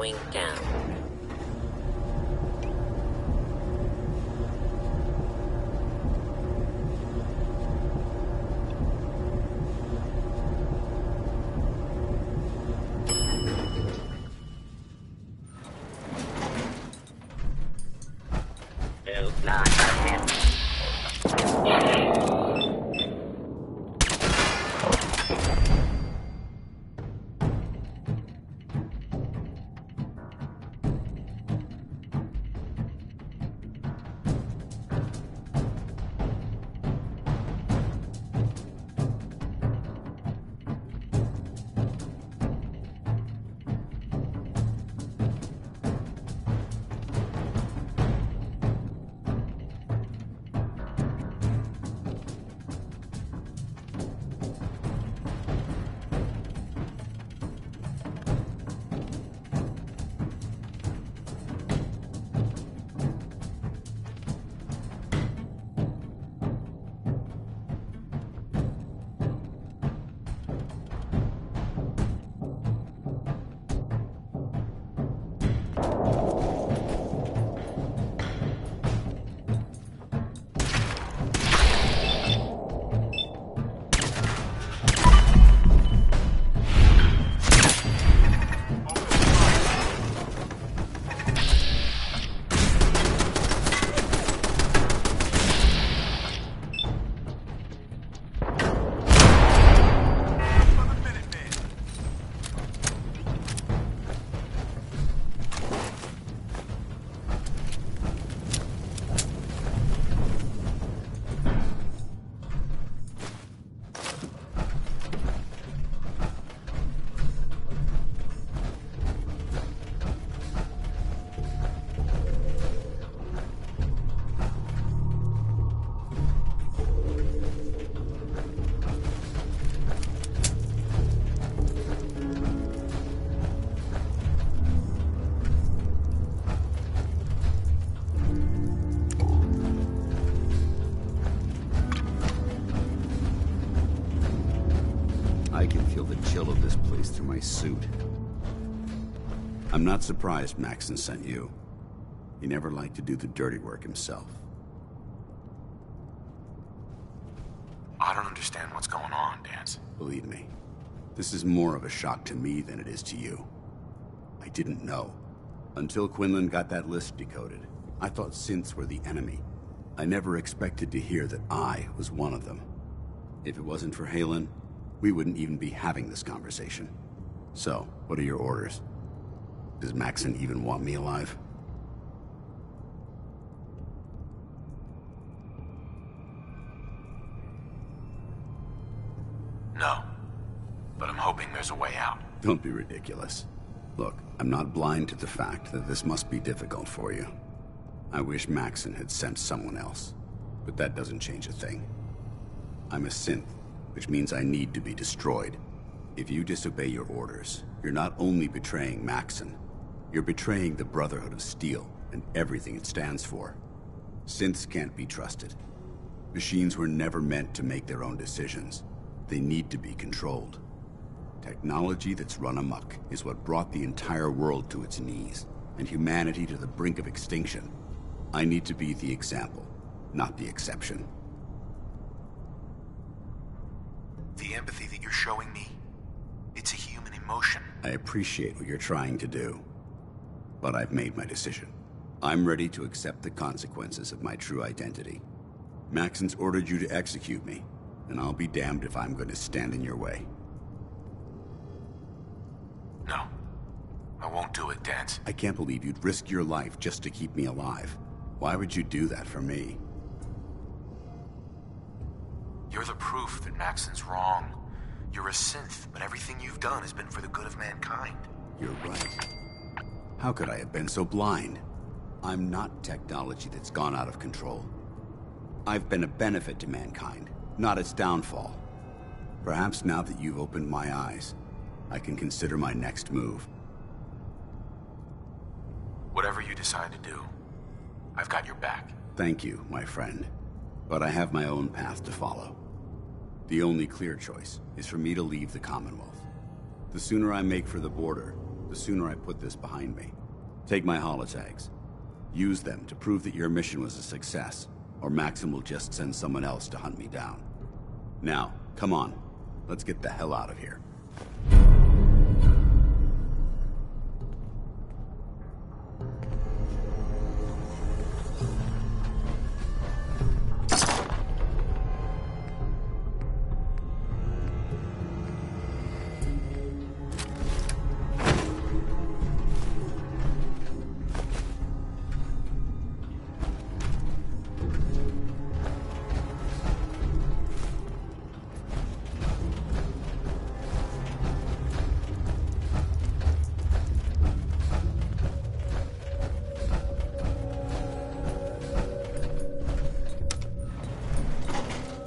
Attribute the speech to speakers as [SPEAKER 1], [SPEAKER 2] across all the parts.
[SPEAKER 1] going down. Not him.
[SPEAKER 2] I can feel the chill of this place through my suit. I'm not surprised Maxon sent you. He never liked to do the dirty work himself.
[SPEAKER 3] I don't understand what's going on, Dance.
[SPEAKER 2] Believe me, this is more of a shock to me than it is to you. I didn't know. Until Quinlan got that list decoded, I thought synths were the enemy. I never expected to hear that I was one of them. If it wasn't for Halen, we wouldn't even be having this conversation. So, what are your orders? Does Maxon even want me alive?
[SPEAKER 3] No. But I'm hoping there's a way out.
[SPEAKER 2] Don't be ridiculous. Look, I'm not blind to the fact that this must be difficult for you. I wish Maxon had sent someone else, but that doesn't change a thing. I'm a synth, which means I need to be destroyed. If you disobey your orders, you're not only betraying Maxon, you're betraying the Brotherhood of Steel and everything it stands for. Synths can't be trusted. Machines were never meant to make their own decisions. They need to be controlled. Technology that's run amok is what brought the entire world to its knees, and humanity to the brink of extinction. I need to be the example, not the exception.
[SPEAKER 3] The empathy that you're showing me, it's a human emotion.
[SPEAKER 2] I appreciate what you're trying to do, but I've made my decision. I'm ready to accept the consequences of my true identity. Maxon's ordered you to execute me, and I'll be damned if I'm going to stand in your way.
[SPEAKER 3] No. I won't do it, Dance.
[SPEAKER 2] I can't believe you'd risk your life just to keep me alive. Why would you do that for me?
[SPEAKER 3] You're the proof that Maxon's wrong. You're a synth, but everything you've done has been for the good of mankind.
[SPEAKER 2] You're right. How could I have been so blind? I'm not technology that's gone out of control. I've been a benefit to mankind, not its downfall. Perhaps now that you've opened my eyes, I can consider my next move.
[SPEAKER 3] Whatever you decide to do, I've got your back.
[SPEAKER 2] Thank you, my friend. But I have my own path to follow. The only clear choice is for me to leave the Commonwealth. The sooner I make for the border, the sooner I put this behind me. Take my holotags. Use them to prove that your mission was a success, or Maxim will just send someone else to hunt me down. Now, come on. Let's get the hell out of here.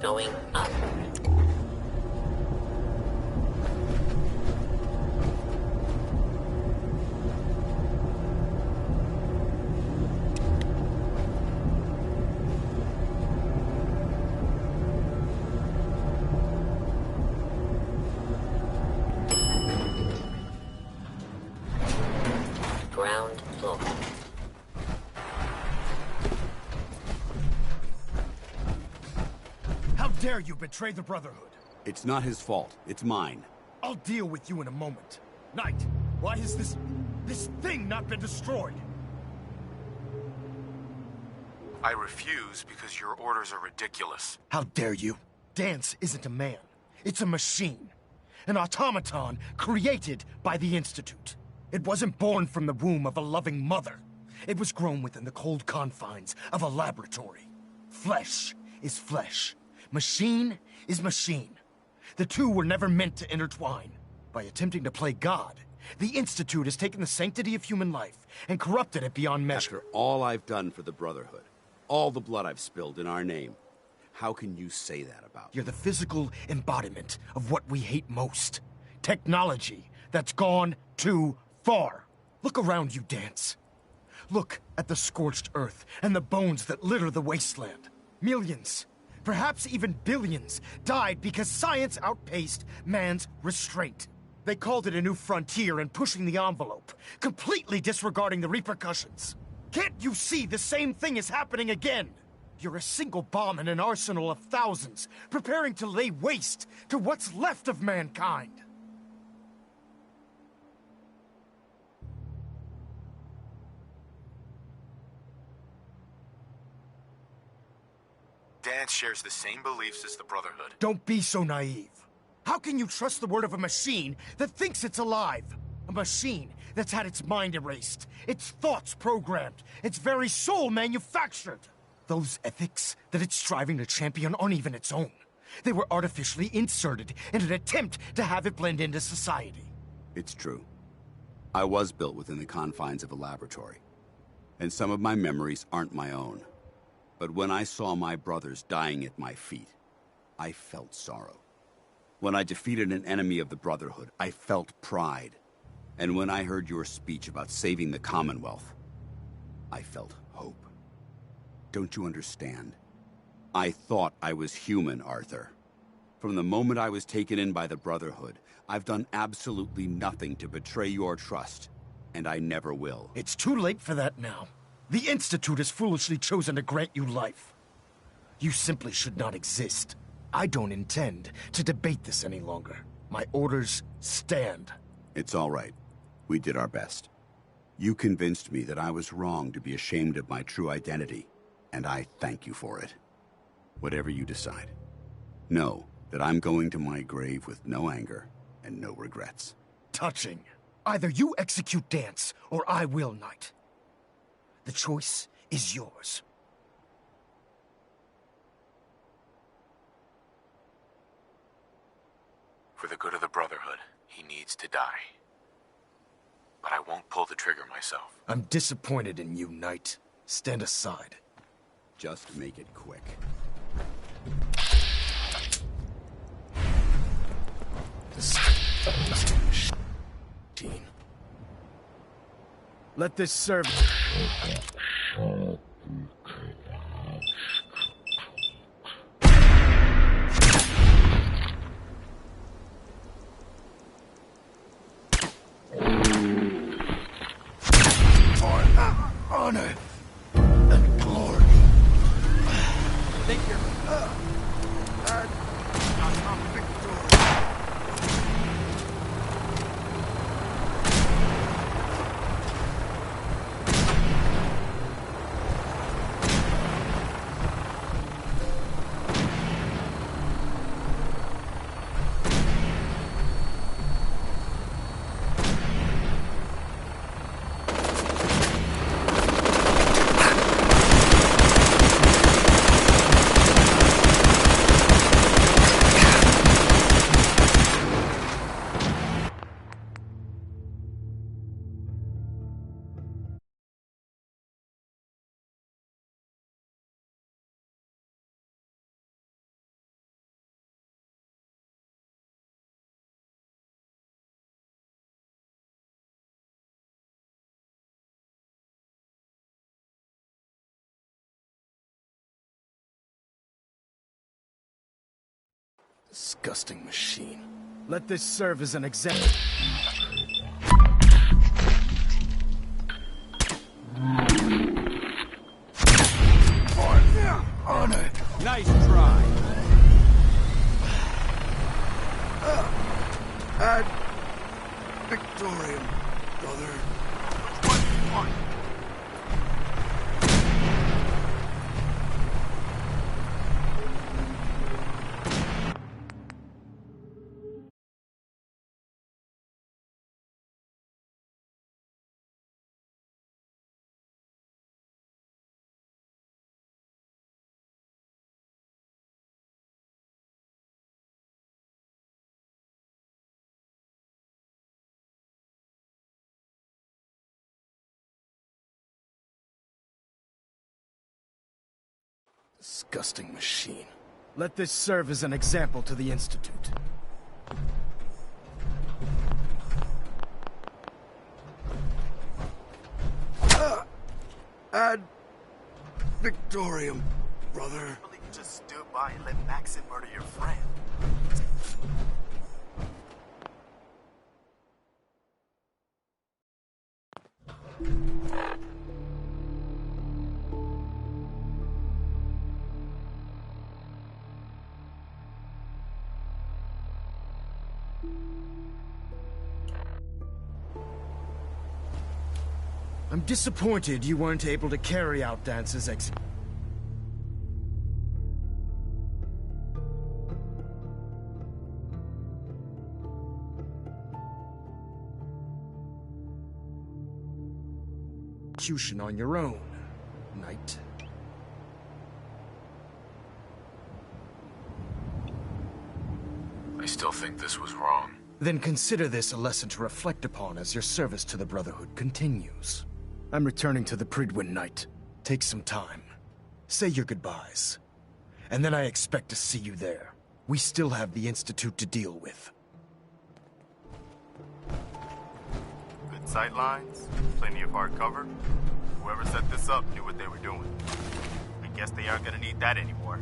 [SPEAKER 1] Going up. Ground floor.
[SPEAKER 4] How dare you betray the Brotherhood?
[SPEAKER 2] It's not his fault. It's mine.
[SPEAKER 4] I'll deal with you in a moment. Knight, why has this thing not been destroyed?
[SPEAKER 3] I refuse because your orders are ridiculous.
[SPEAKER 4] How dare you? Dance isn't a man. It's a machine. An automaton created by the Institute. It wasn't born from the womb of a loving mother. It was grown within the cold confines of a laboratory. Flesh is flesh. Machine is machine. The two were never meant to intertwine. By attempting to play God, the Institute has taken the sanctity of human life and corrupted it beyond measure.
[SPEAKER 2] After all I've done for the Brotherhood, all the blood I've spilled in our name, how can you say that about me?
[SPEAKER 4] You're the physical embodiment of what we hate most. Technology that's gone too far. Look around you, Dance. Look at the scorched earth and the bones that litter the wasteland. Millions, perhaps even billions, died because science outpaced man's restraint. They called it a new frontier and pushing the envelope, completely disregarding the repercussions. Can't you see the same thing is happening again? You're a single bomb in an arsenal of thousands, preparing to lay waste to what's left of mankind.
[SPEAKER 3] Dance shares the same beliefs as the Brotherhood.
[SPEAKER 4] Don't be so naive. How can you trust the word of a machine that thinks it's alive? A machine that's had its mind erased, its thoughts programmed, its very soul manufactured. Those ethics that it's striving to champion aren't even its own. They were artificially inserted in an attempt to have it blend into society.
[SPEAKER 2] It's true. I was built within the confines of a laboratory, and some of my memories aren't my own. But when I saw my brothers dying at my feet, I felt sorrow. When I defeated an enemy of the Brotherhood, I felt pride. And when I heard your speech about saving the Commonwealth, I felt hope. Don't you understand? I thought I was human, Arthur. From the moment I was taken in by the Brotherhood, I've done absolutely nothing to betray your trust, and I never will.
[SPEAKER 4] It's too late for that now. The Institute has foolishly chosen to grant you life. You simply should not exist. I don't intend to debate this any longer. My orders stand.
[SPEAKER 2] It's all right. We did our best. You convinced me that I was wrong to be ashamed of my true identity, and I thank you for it. Whatever you decide, know that I'm going to my grave with no anger and no regrets.
[SPEAKER 4] Touching. Either you execute Dance, or I will, Knight. The choice is yours.
[SPEAKER 3] For the good of the Brotherhood, he needs to die. But I won't pull the trigger myself.
[SPEAKER 4] I'm disappointed in you, Knight. Stand aside.
[SPEAKER 2] Just make it quick.
[SPEAKER 4] Let this serve. Disgusting machine. Let this serve as an example. On it.
[SPEAKER 5] Nice try.
[SPEAKER 4] Ad Victorium, brother.
[SPEAKER 5] Which one do you want?
[SPEAKER 4] Disgusting machine. Let this serve as an example to the Institute. Ad Victorium, brother.
[SPEAKER 5] You just stood by and let Maxon murder your friend.
[SPEAKER 4] I'm disappointed you weren't able to carry out Dance's execution on your own, Knight.
[SPEAKER 3] I still think this was wrong.
[SPEAKER 4] Then consider this a lesson to reflect upon as your service to the Brotherhood continues. I'm returning to the Pridwin, Knight. Take some time. Say your goodbyes. And then I expect to see you there. We still have the Institute to deal with.
[SPEAKER 5] Good sight lines, plenty of hard cover. Whoever set this up knew what they were doing. I guess they aren't gonna need that anymore.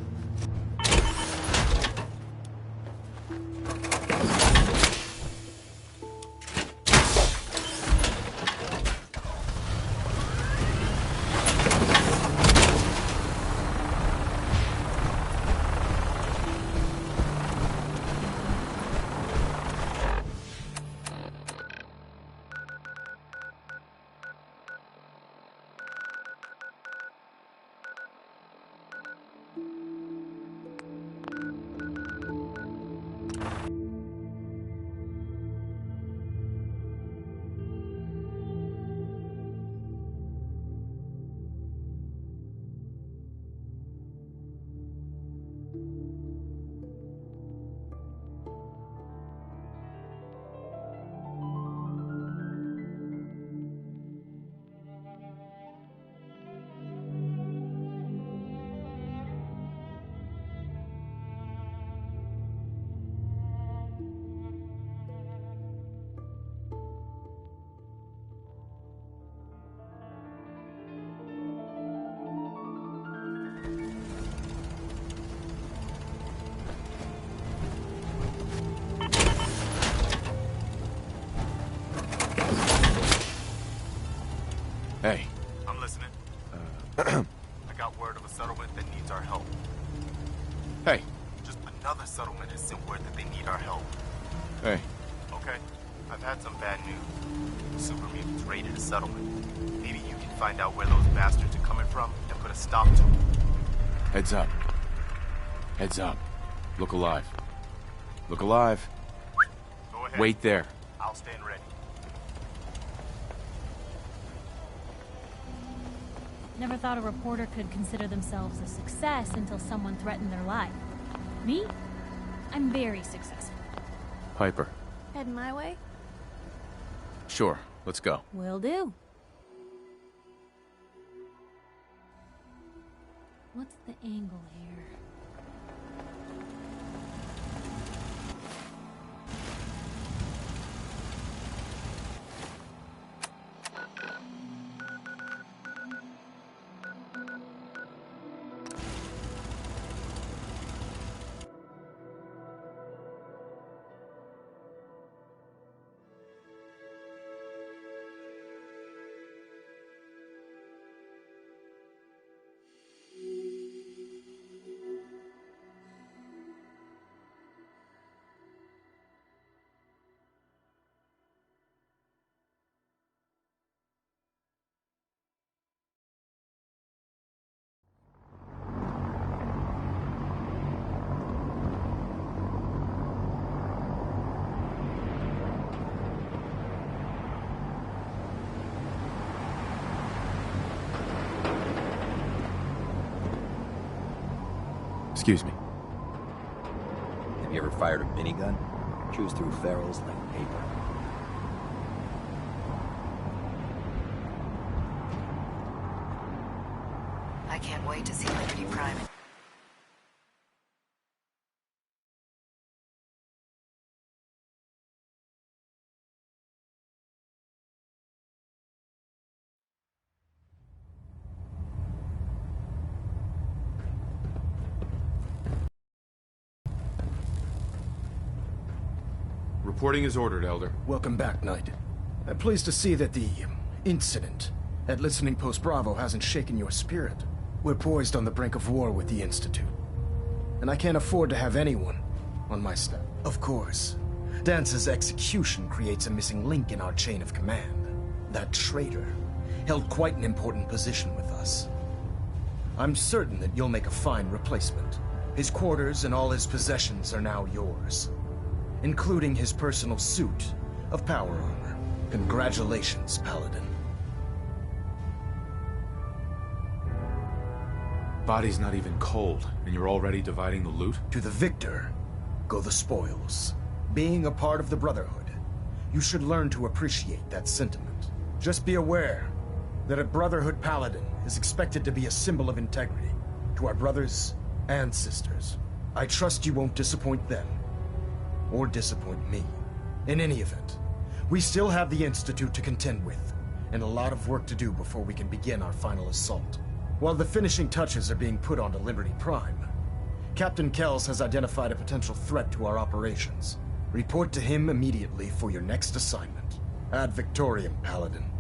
[SPEAKER 3] Hey.
[SPEAKER 5] I'm listening. I got word of a settlement that needs our help.
[SPEAKER 3] Hey.
[SPEAKER 5] Just another settlement has sent word that they need our help.
[SPEAKER 3] Hey.
[SPEAKER 5] Okay? I've had some bad news. Super mutants raided a settlement. Maybe you can find out where those bastards are coming from and put a stop to them.
[SPEAKER 3] Heads up. Heads up. Look alive. Look alive.
[SPEAKER 5] Go ahead.
[SPEAKER 3] Wait there.
[SPEAKER 5] I'll stand ready.
[SPEAKER 6] Never thought a reporter could consider themselves a success until someone threatened their life. Me? I'm very successful.
[SPEAKER 3] Piper.
[SPEAKER 6] Heading my way?
[SPEAKER 3] Sure. Let's go.
[SPEAKER 6] Will do. What's the angle here?
[SPEAKER 3] Excuse me.
[SPEAKER 7] Have you ever fired a minigun? Chews through ferrules like paper.
[SPEAKER 8] I can't wait to see Liberty Prime.
[SPEAKER 3] Reporting is ordered, Elder.
[SPEAKER 4] Welcome back, Knight. I'm pleased to see that the incident at Listening Post Bravo hasn't shaken your spirit. We're poised on the brink of war with the Institute, and I can't afford to have anyone on my staff. Of course, Dance's execution creates a missing link in our chain of command. That traitor held quite an important position with us. I'm certain that you'll make a fine replacement. His quarters and all his possessions are now yours, including his personal suit of power armor. Congratulations, Paladin.
[SPEAKER 3] Body's not even cold, and you're already dividing the loot?
[SPEAKER 4] To the victor go the spoils. Being a part of the Brotherhood, you should learn to appreciate that sentiment. Just be aware that a Brotherhood Paladin is expected to be a symbol of integrity to our brothers and sisters. I trust you won't disappoint them, or disappoint me. In any event, we still have the Institute to contend with, and a lot of work to do before we can begin our final assault. While the finishing touches are being put onto Liberty Prime, Captain Kells has identified a potential threat to our operations. Report to him immediately for your next assignment. Ad Victoriam, Paladin.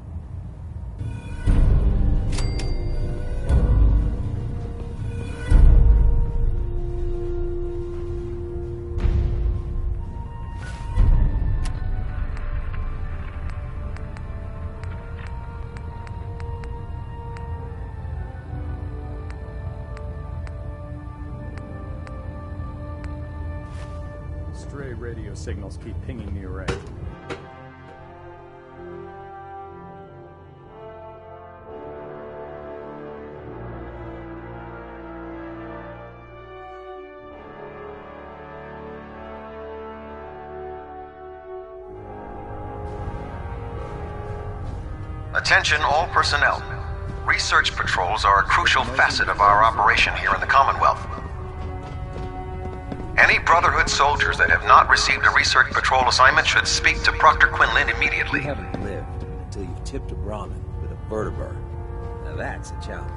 [SPEAKER 9] Stray radio signals keep pinging the array.
[SPEAKER 3] Attention all personnel. Research patrols are a crucial facet of our operation here in the Commonwealth. Any Brotherhood soldiers that have not received a research patrol assignment should speak to Proctor Quinlan immediately.
[SPEAKER 7] You haven't lived until you've tipped a Brahmin with a vertebird. Now that's a challenge.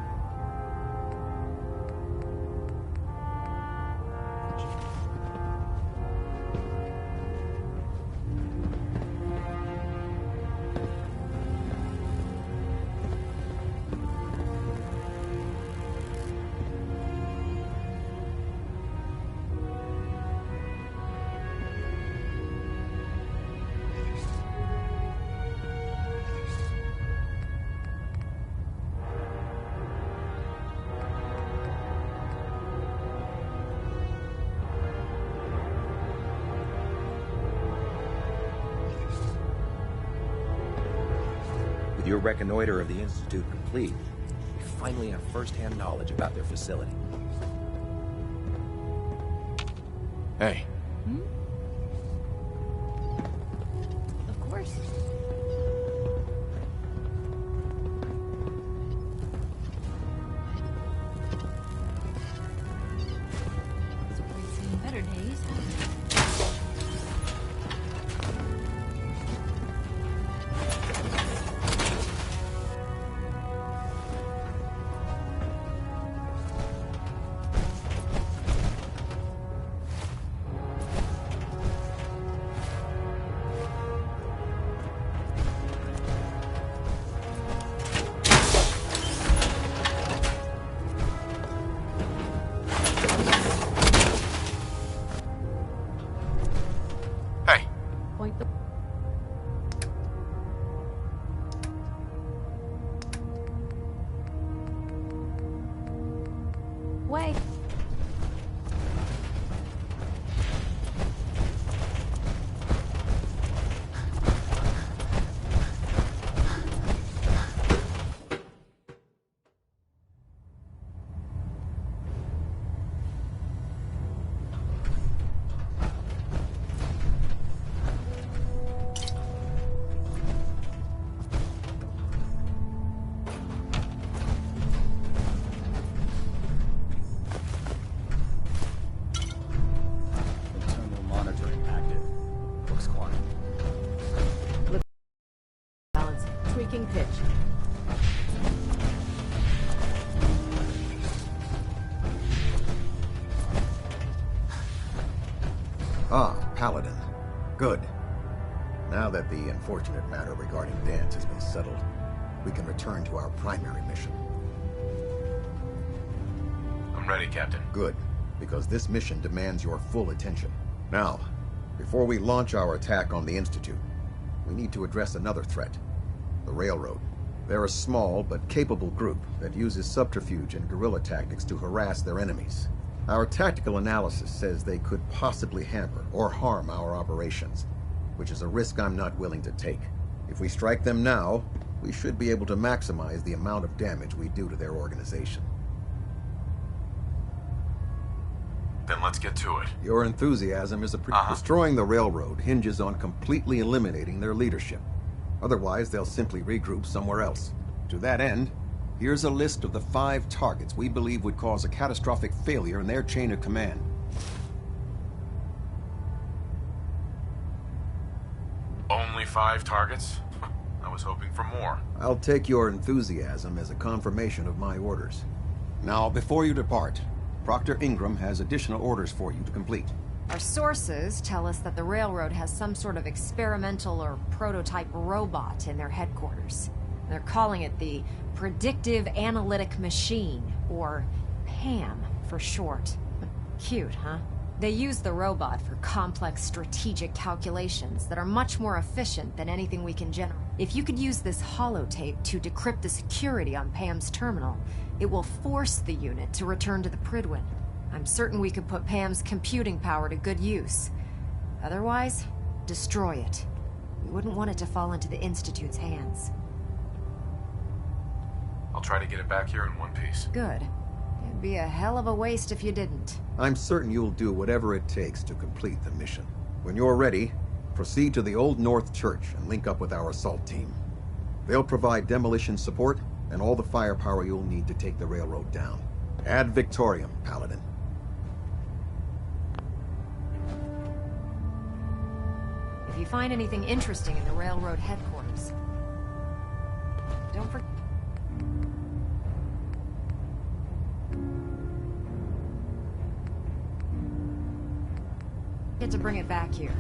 [SPEAKER 7] With your reconnoiter of the Institute complete, we finally have first-hand knowledge about their facility.
[SPEAKER 3] Hey.
[SPEAKER 6] Of course. We've seen better days. Point the... way.
[SPEAKER 10] squeaking pitch.
[SPEAKER 11] Ah, Paladin. Good. Now that the unfortunate matter regarding Dance has been settled, we can return to our primary mission.
[SPEAKER 3] I'm ready, Captain.
[SPEAKER 11] Good, because this mission demands your full attention. Now, before we launch our attack on the Institute, we need to address another threat. The Railroad. They're a small but capable group that uses subterfuge and guerrilla tactics to harass their enemies. Our tactical analysis says they could possibly hamper or harm our operations, which is a risk I'm not willing to take. If we strike them now, we should be able to maximize the amount of damage we do to their organization.
[SPEAKER 3] Then let's get to it.
[SPEAKER 11] Your enthusiasm is Destroying the Railroad hinges on completely eliminating their leadership. Otherwise, they'll simply regroup somewhere else. To that end, here's a list of the 5 targets we believe would cause a catastrophic failure in their chain of command.
[SPEAKER 3] Only 5 targets? I was hoping for more.
[SPEAKER 11] I'll take your enthusiasm as a confirmation of my orders. Now, before you depart, Proctor Ingram has additional orders for you to complete.
[SPEAKER 8] Our sources tell us that the Railroad has some sort of experimental or prototype robot in their headquarters. They're calling it the Predictive Analytic Machine, or PAM for short. Cute, huh? They use the robot for complex strategic calculations that are much more efficient than anything we can generate. If you could use this holotape to decrypt the security on PAM's terminal, it will force the unit to return to the Prydwen. I'm certain we could put PAM's computing power to good use. Otherwise, destroy it. We wouldn't want it to fall into the Institute's hands.
[SPEAKER 3] I'll try to get it back here in one piece.
[SPEAKER 8] Good. It'd be a hell of a waste if you didn't.
[SPEAKER 11] I'm certain you'll do whatever it takes to complete the mission. When you're ready, proceed to the Old North Church and link up with our assault team. They'll provide demolition support and all the firepower you'll need to take the railroad down. Ad Victoriam, Paladin.
[SPEAKER 8] If you find anything interesting in the railroad headquarters, don't forget. Get to bring it back here.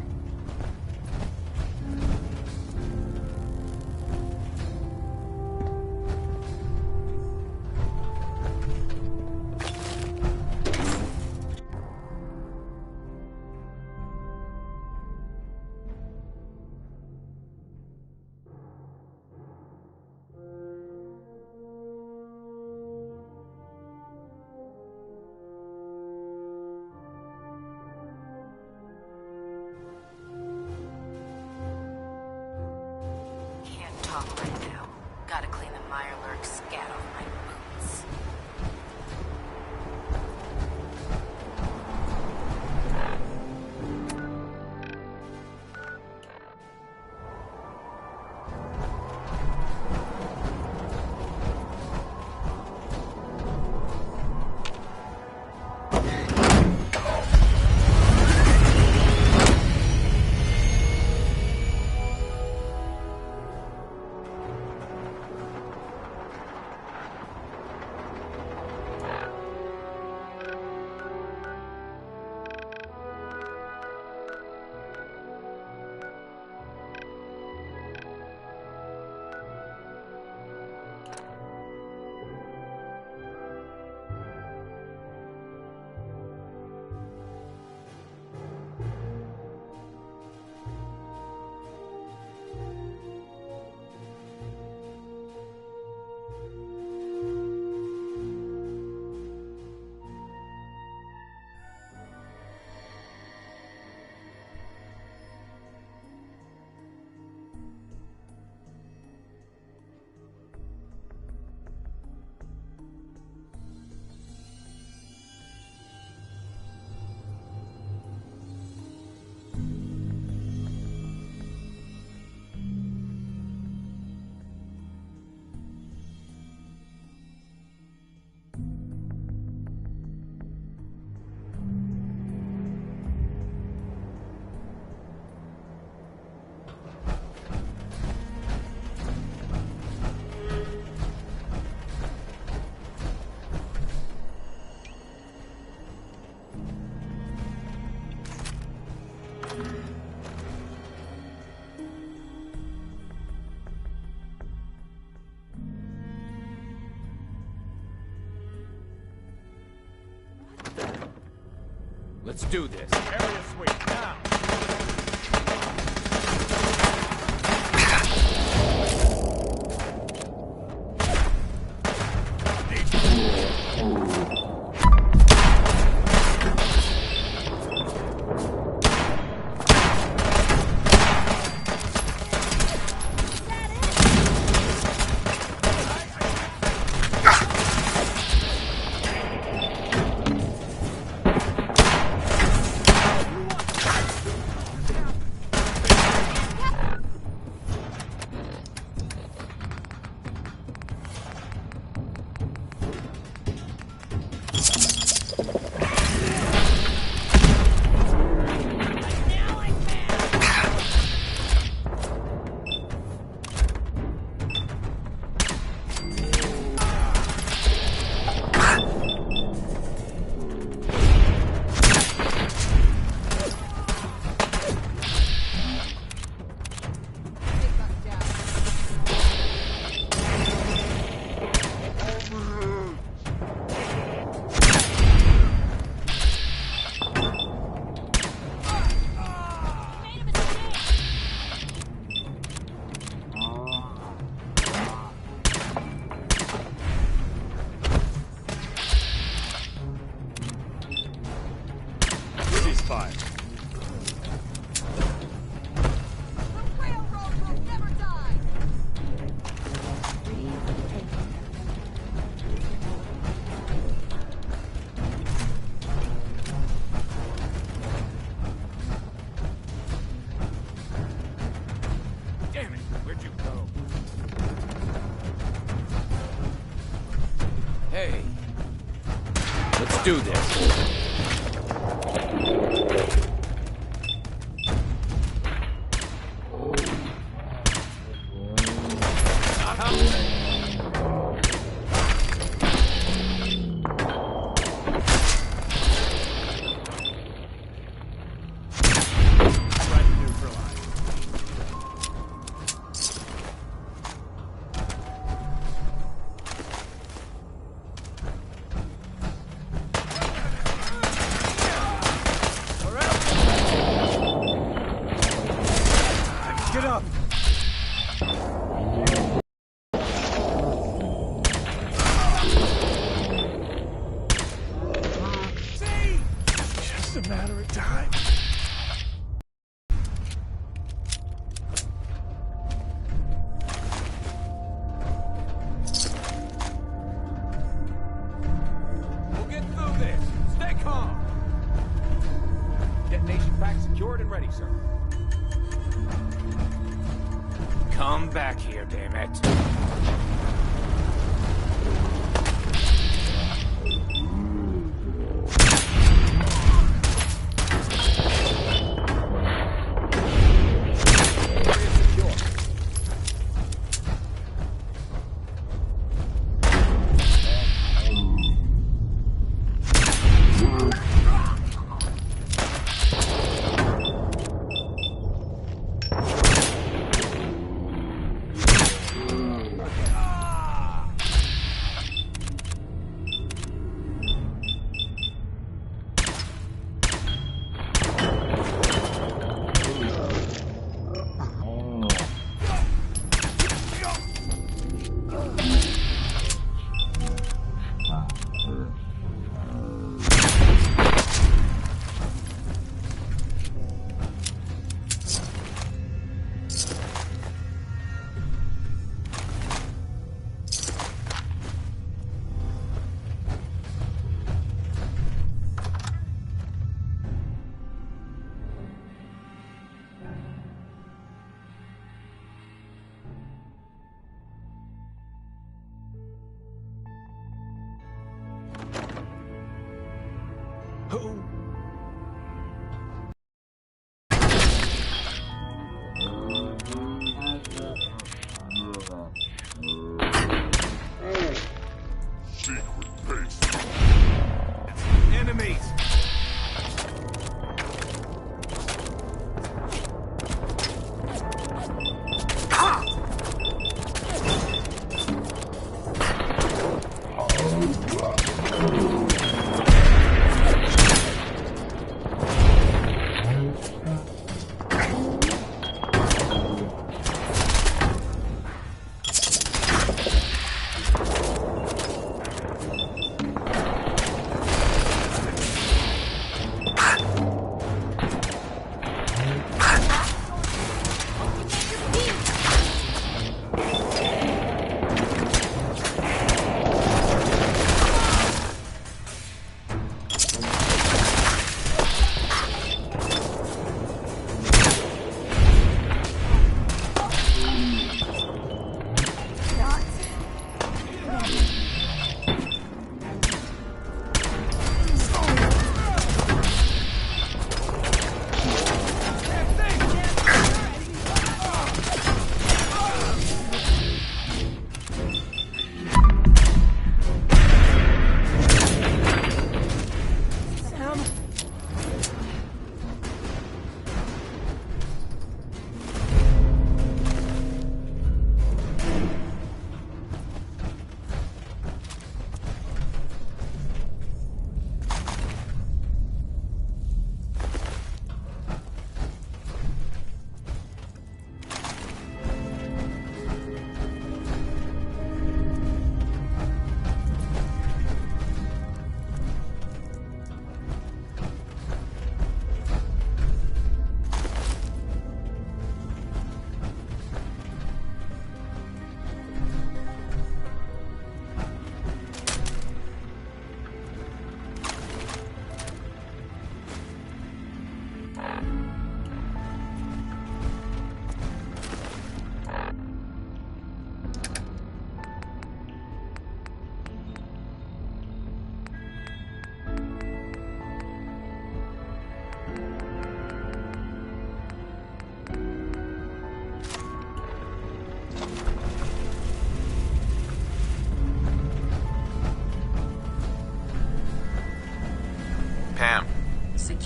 [SPEAKER 8] Right now. Gotta clean the Mirelurk scat off my boots.
[SPEAKER 10] Let's do this.
[SPEAKER 9] Area sweep, now!
[SPEAKER 10] Hey, let's do this.
[SPEAKER 9] Get up! See? Just a matter of time.
[SPEAKER 10] We'll get through this. Stay calm. Detonation pack secured and ready, sir. Come back here, damn it.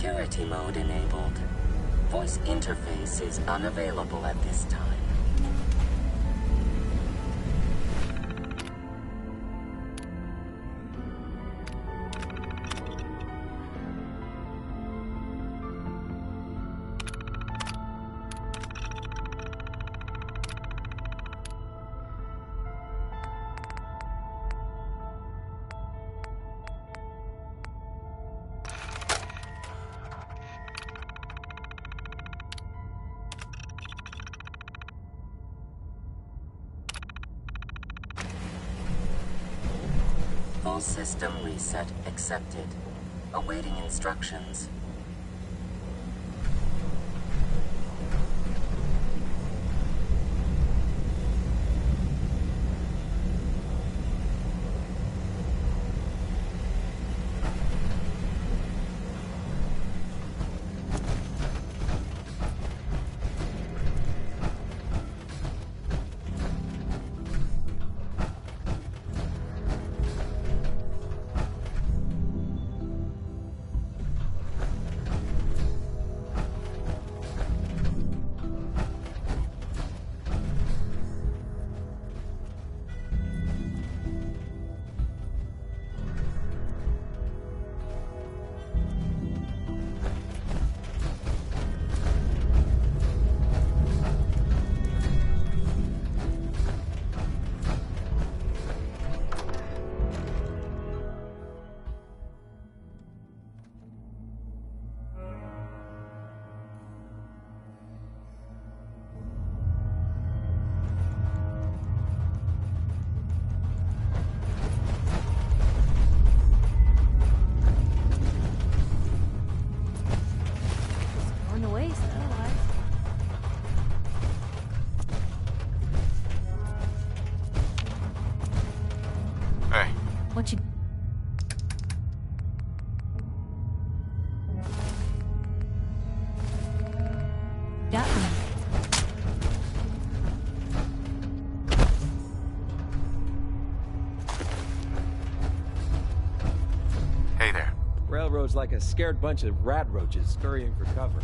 [SPEAKER 1] Security mode enabled. Voice interface is unavailable at this time. Full system reset accepted. Awaiting instructions.
[SPEAKER 6] What you... got me?
[SPEAKER 3] Hey there.
[SPEAKER 10] Railroad's like a scared bunch of rat roaches scurrying for cover.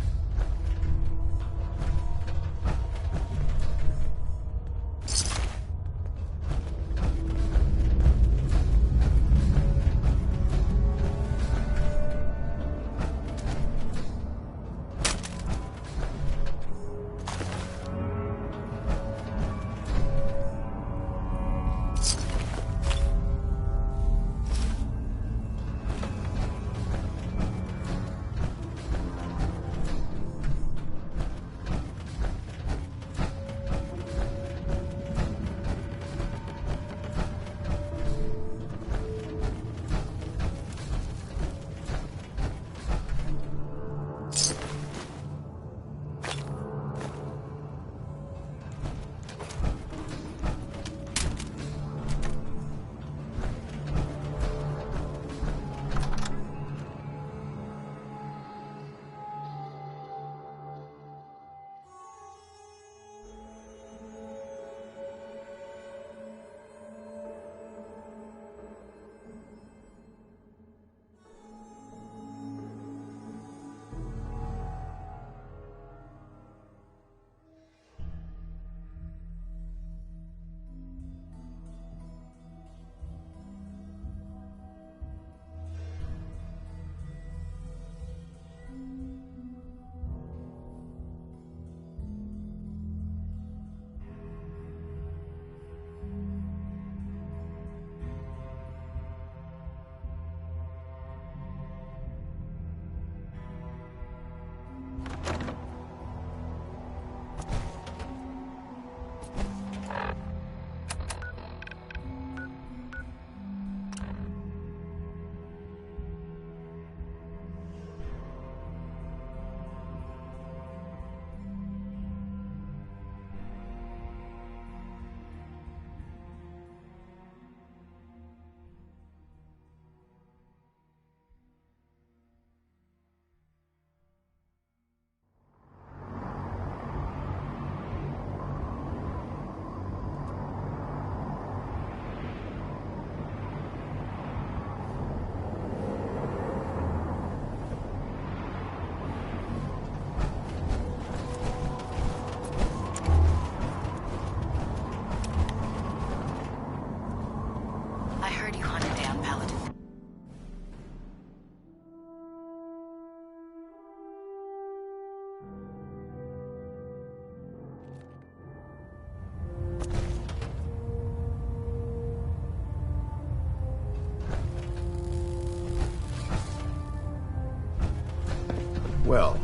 [SPEAKER 11] Well,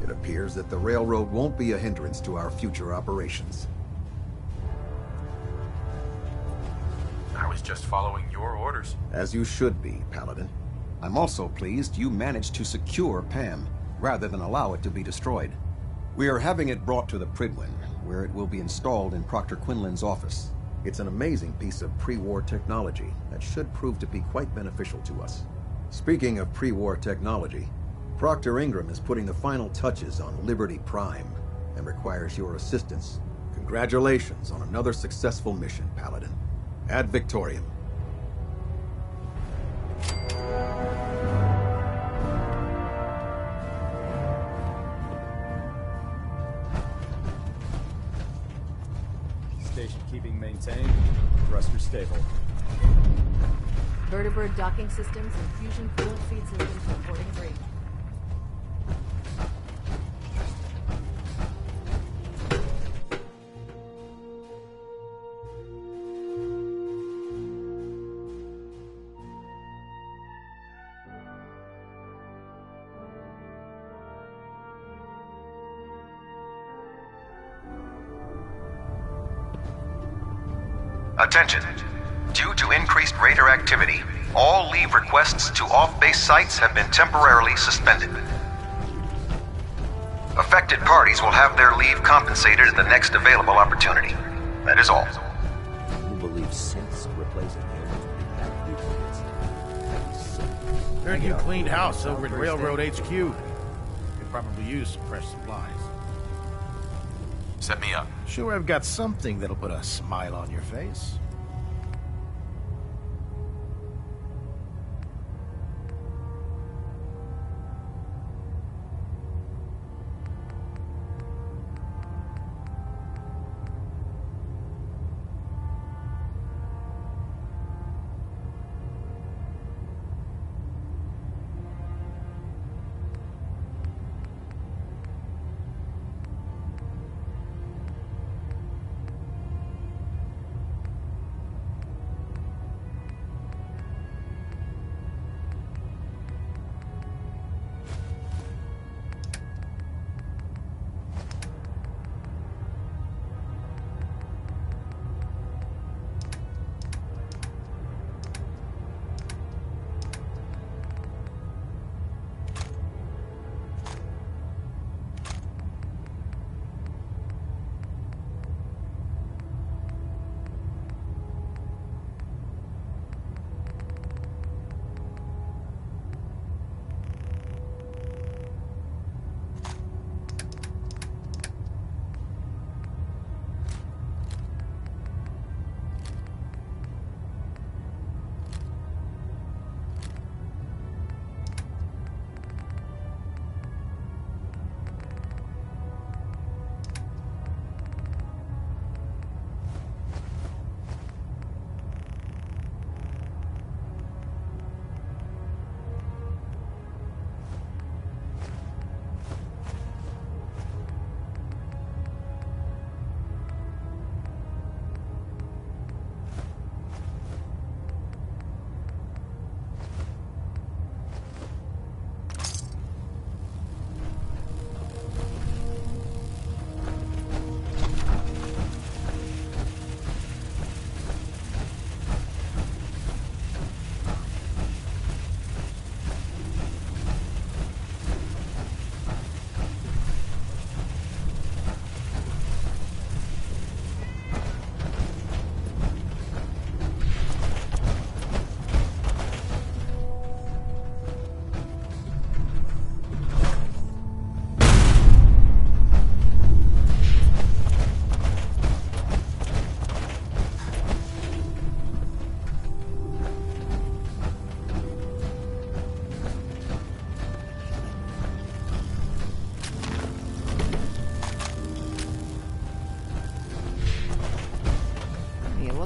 [SPEAKER 11] it appears that the railroad won't be a hindrance to our future operations.
[SPEAKER 3] I was just following your orders.
[SPEAKER 11] As you should be, Paladin. I'm also pleased you managed to secure Pam, rather than allow it to be destroyed. We are having it brought to the Pridwin, where it will be installed in Proctor Quinlan's office. It's an amazing piece of pre-war technology that should prove to be quite beneficial to us. Speaking of pre-war technology, Proctor Ingram is putting the final touches on Liberty Prime and requires your assistance. Congratulations on another successful mission, Paladin. Ad Victoriam.
[SPEAKER 12] Station keeping maintained. Thruster stable.
[SPEAKER 13] Vertibird docking systems and fusion fluid feed systems reporting green.
[SPEAKER 14] Attention. Due to increased raider activity, all leave requests to off-base sites have been temporarily suspended. Affected parties will have their leave compensated at the next available opportunity. That is all.
[SPEAKER 7] You believe synths replacing humans with back duplicates?
[SPEAKER 9] Heard you cleaned house over at Railroad HQ. Could probably use some fresh supplies.
[SPEAKER 3] Set me up.
[SPEAKER 9] Sure, I've got something that'll put a smile on your face.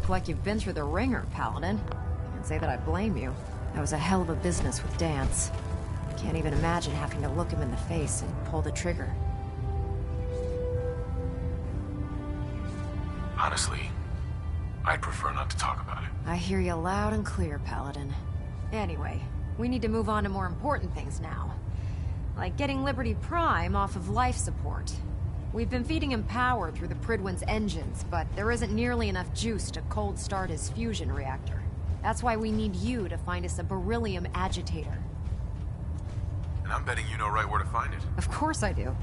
[SPEAKER 8] Like you've been through the ringer, Paladin. I can't say that I blame you. That was a hell of a business with Dance. Can't even imagine having to look him in the face and pull the trigger.
[SPEAKER 3] Honestly, I'd prefer not to talk about it.
[SPEAKER 8] I hear you loud and clear, Paladin. Anyway, we need to move on to more important things now. Like getting Liberty Prime off of life support. We've been feeding him power through the Pridwin's engines, but there isn't nearly enough juice to cold start his fusion reactor. That's why we need you to find us a beryllium agitator.
[SPEAKER 3] And I'm betting you know right where to find it.
[SPEAKER 8] Of course I do.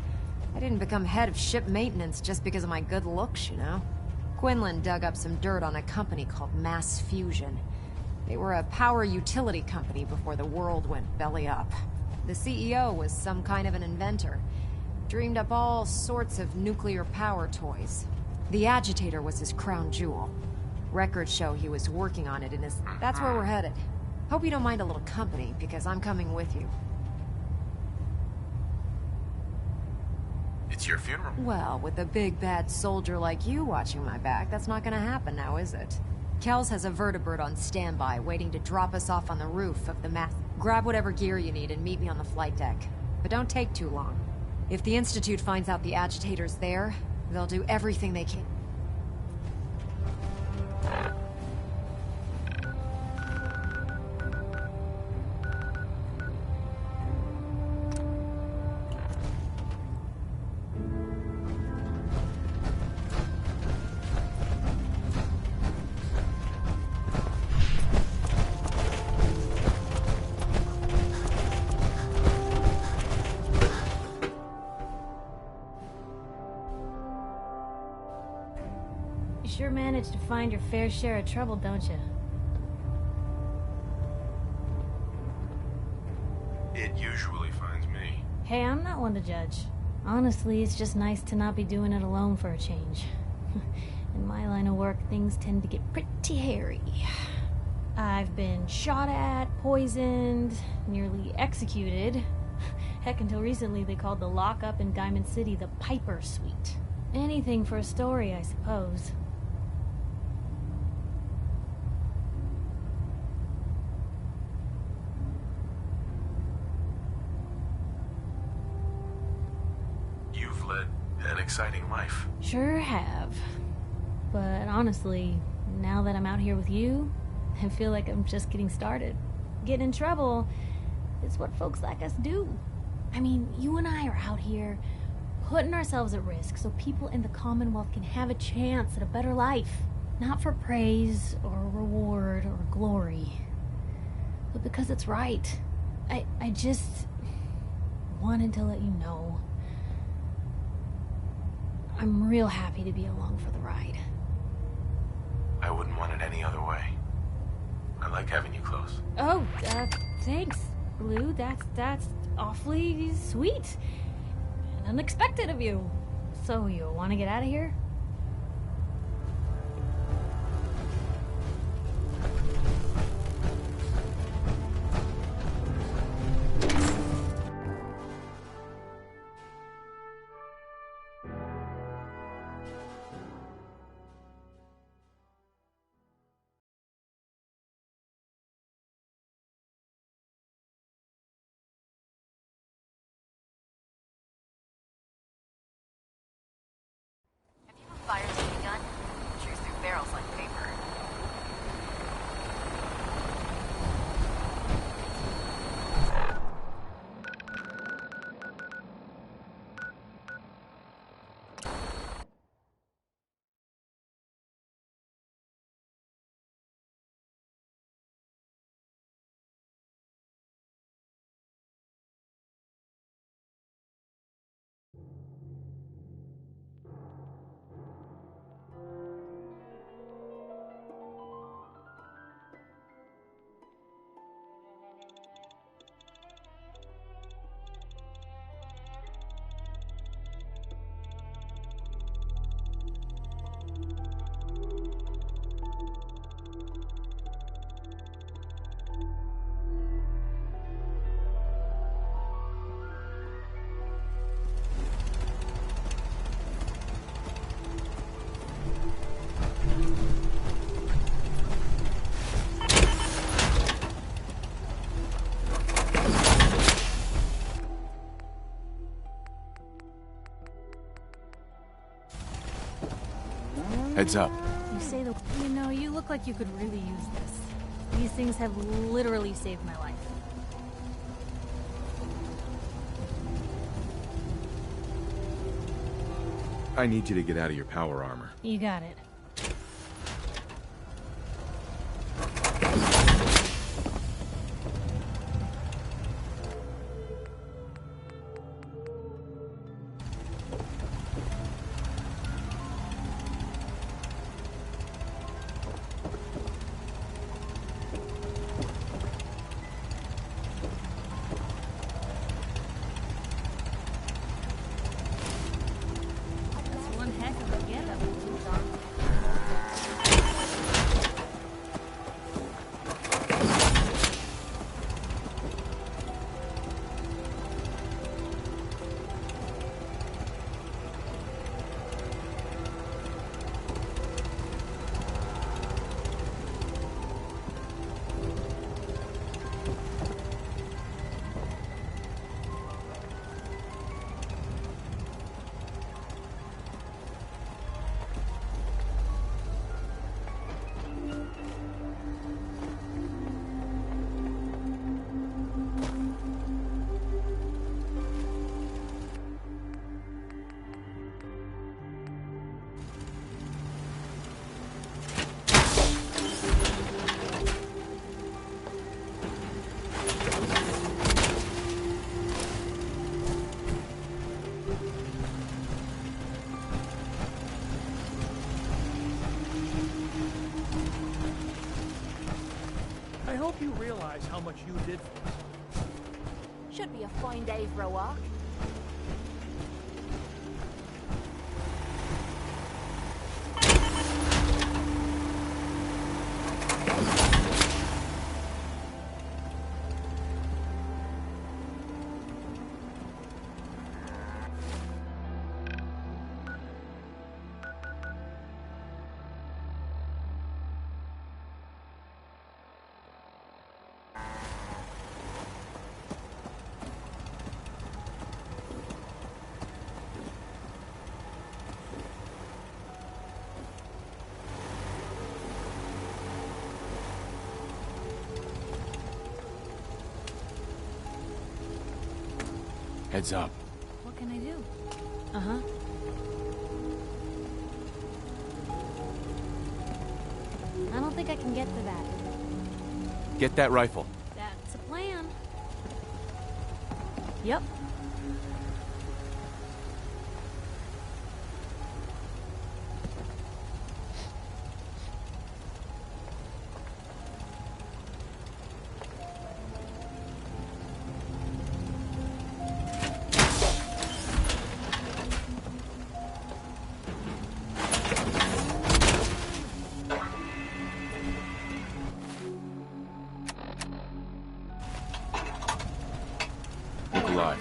[SPEAKER 8] I didn't become head of ship maintenance just because of my good looks, you know? Quinlan dug up some dirt on a company called Mass Fusion. They were a power utility company before the world went belly up. The CEO was some kind of an inventor. Dreamed up all sorts of nuclear power toys. The agitator was his crown jewel. Records show he was working on it in his... That's where we're headed. Hope you don't mind a little company, because I'm coming with you.
[SPEAKER 3] It's your funeral.
[SPEAKER 8] Well, with a big bad soldier like you watching my back, that's not gonna happen now, is it? Kells has a vertibird on standby, waiting to drop us off on the roof of the mass. Grab whatever gear you need and meet me on the flight deck. But don't take too long. If the Institute finds out the agitator's there, they'll do everything they can.
[SPEAKER 6] Sure managed to find your fair share of trouble, don't you?
[SPEAKER 3] It usually finds me.
[SPEAKER 6] Hey, I'm not one to judge. Honestly, it's just nice to not be doing it alone for a change. In my line of work, things tend to get pretty hairy. I've been shot at, poisoned, nearly executed. Heck, until recently they called the lockup in Diamond City the Piper Suite. Anything for a story, I suppose.
[SPEAKER 3] You've led an exciting life.
[SPEAKER 6] Sure have. But honestly, now that I'm out here with you, I feel like I'm just getting started. Getting in trouble is what folks like us do. I mean, you and I are out here putting ourselves at risk so people in the Commonwealth can have a chance at a better life. Not for praise or reward or glory, but because it's right. I just wanted to let you know I'm real happy to be along for the ride.
[SPEAKER 3] I wouldn't want it any other way. I like having you close.
[SPEAKER 6] Oh, thanks, Blue. That's awfully sweet. And unexpected of you. So, you want to get out of here?
[SPEAKER 15] Fires a gun, chews through barrels like paper.
[SPEAKER 3] Heads up.
[SPEAKER 6] You say the... You know, you look like you could really use this. These things have literally saved my life.
[SPEAKER 3] I need you to get out of your power armor.
[SPEAKER 6] You got it. One heck of a get-up.
[SPEAKER 16] I hope you realize how much you did for us.
[SPEAKER 15] Should be a fine day for a walk.
[SPEAKER 3] Heads up.
[SPEAKER 6] What can I do? Uh-huh. I don't think I can get to that.
[SPEAKER 3] Get that rifle.
[SPEAKER 6] That's a plan. Yep.
[SPEAKER 3] Look alive.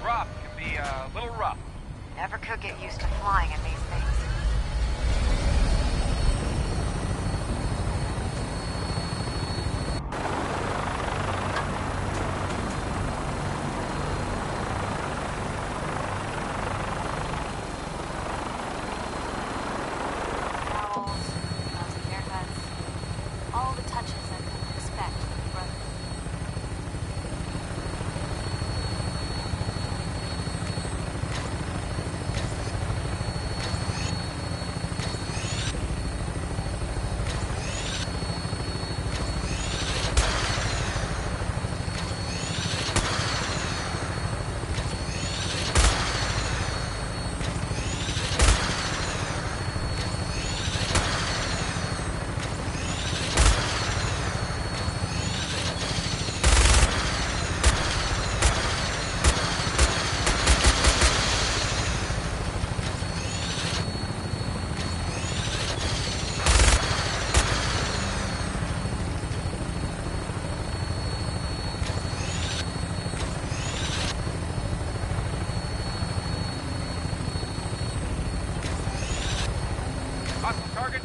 [SPEAKER 17] drop can be a little rough.
[SPEAKER 8] Never could get used to flying in these things.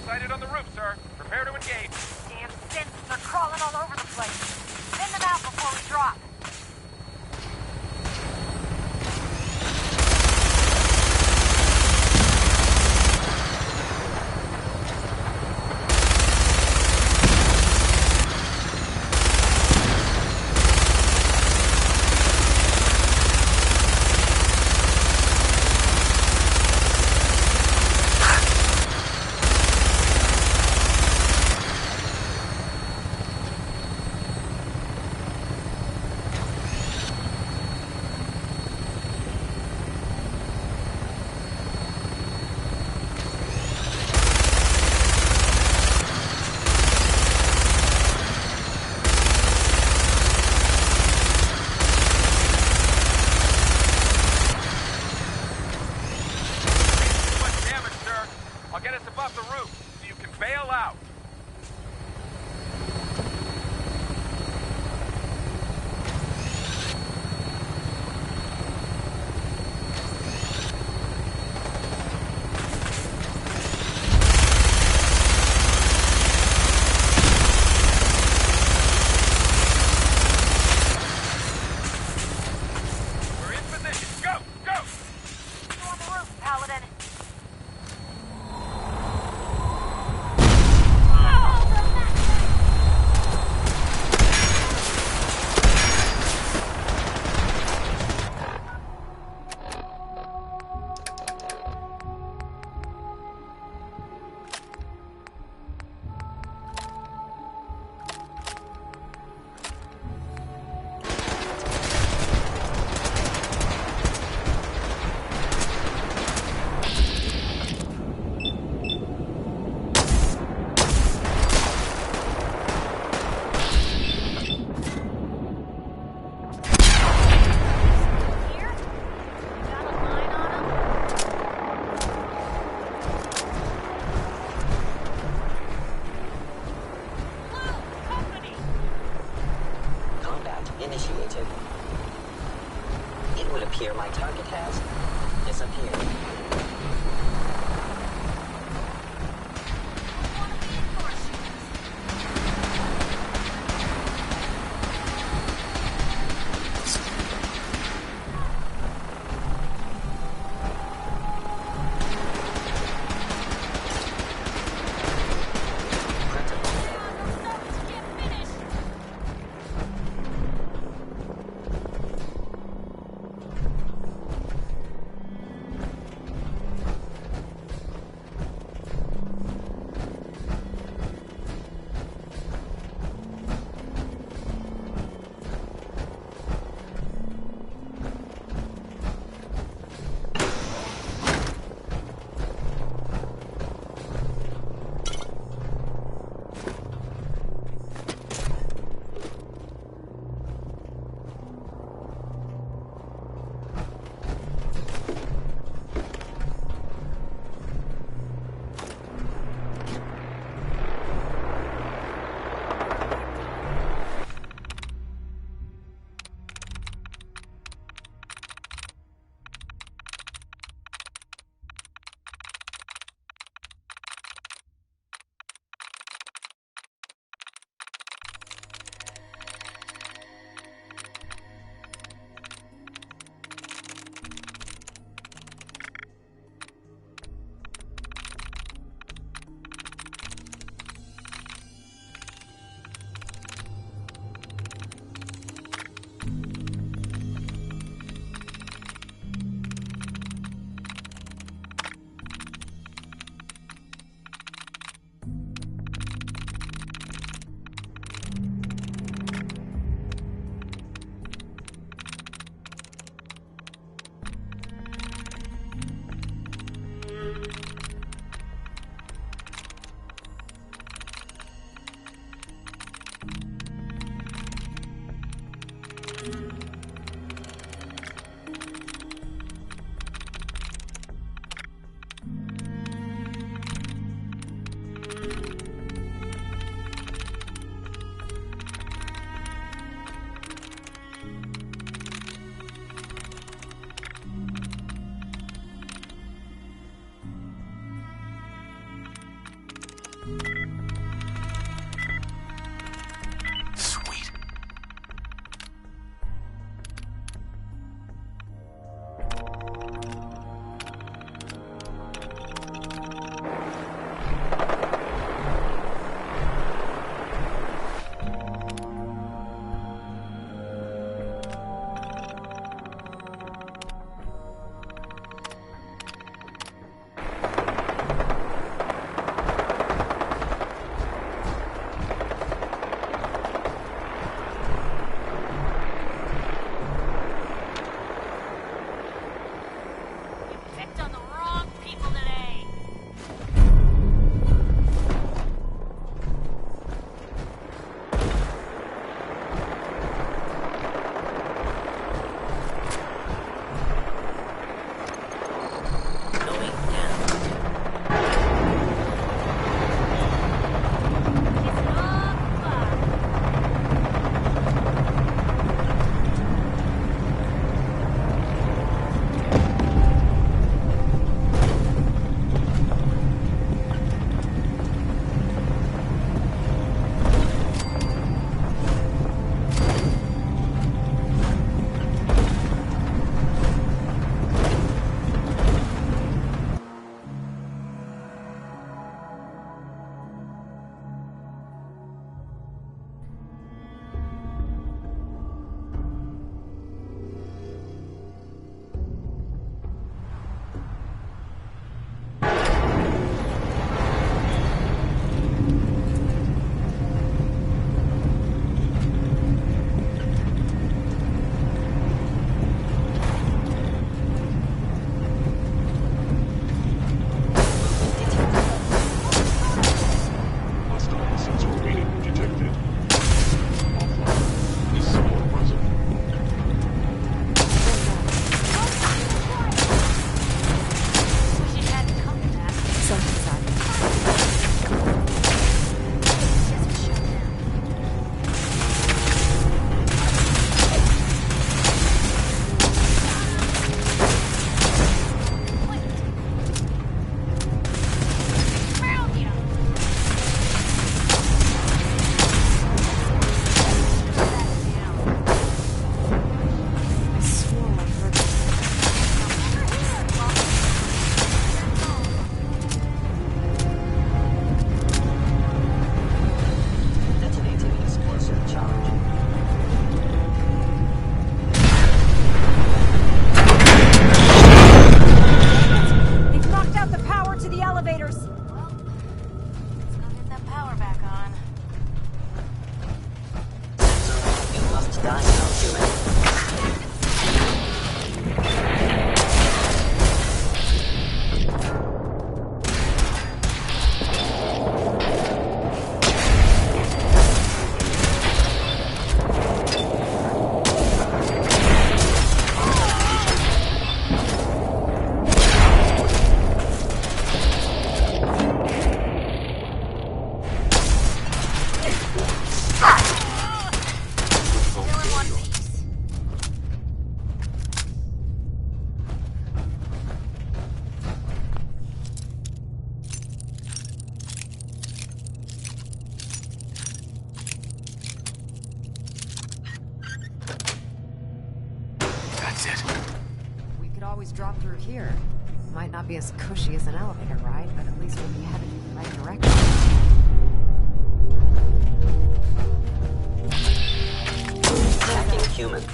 [SPEAKER 17] Sighted on the roof, sir. Prepare to engage.
[SPEAKER 8] Damn synths are crawling all over the place. Send them out before we drop.
[SPEAKER 17] I'll get us above the roof, so you can bail out. We're in position. Go! Go!
[SPEAKER 8] You on the roof, Paladin.
[SPEAKER 1] Initiated. It would appear my target has disappeared.
[SPEAKER 8] always drop through here. Might not be as cushy as an elevator ride, but at least we'll be headed in the right direction.
[SPEAKER 1] Attacking human.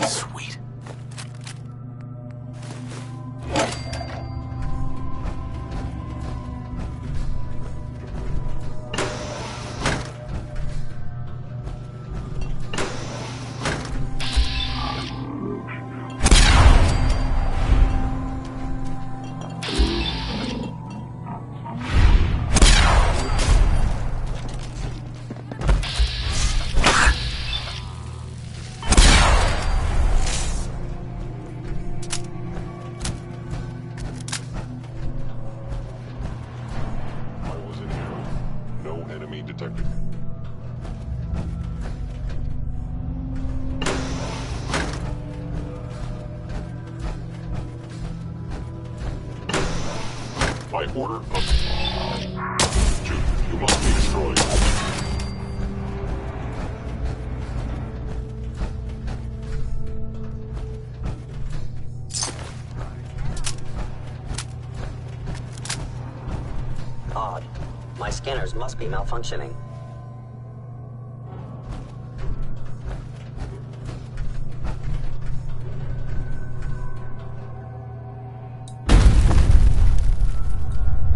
[SPEAKER 3] Sweet.
[SPEAKER 18] detected. By order of... Jude, you must be destroyed.
[SPEAKER 1] Odd. My scanners must be malfunctioning.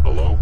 [SPEAKER 18] Hello?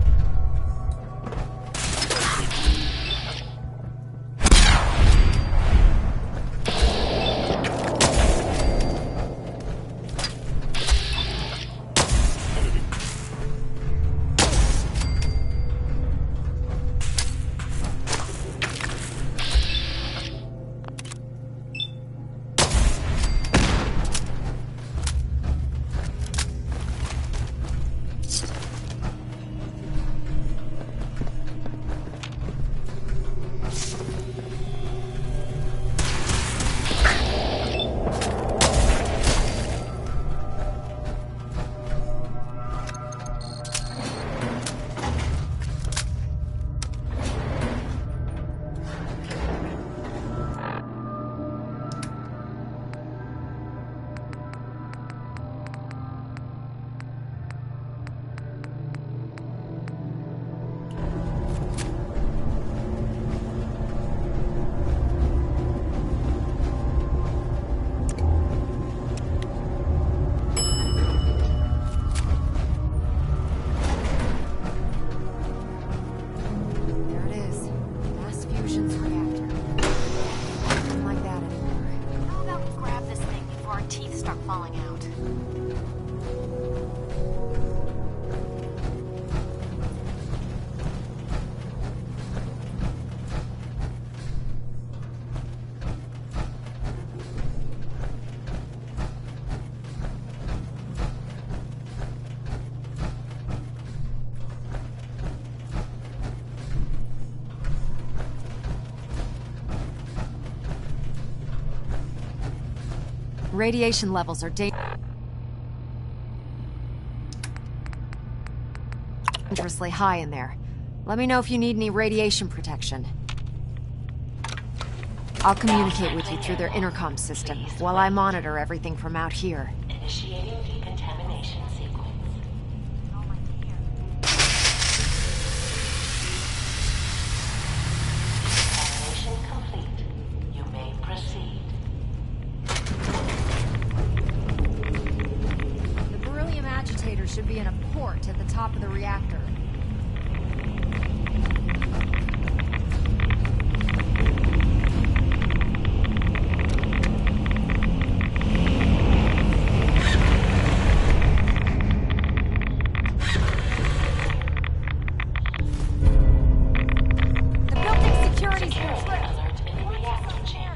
[SPEAKER 8] Radiation levels are dangerously high in there. Let me know if you need any radiation protection. I'll communicate with you through their intercom system while I monitor everything from out here.
[SPEAKER 19] Initiating decontamination sequence. Decontamination complete. You may proceed.
[SPEAKER 8] The beryllium agitator should be in a port at the top of the reactor.
[SPEAKER 19] The building security's been tripped. Alert in the reactor chamber.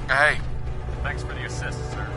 [SPEAKER 3] Hey.
[SPEAKER 5] Thanks for the assist, sir.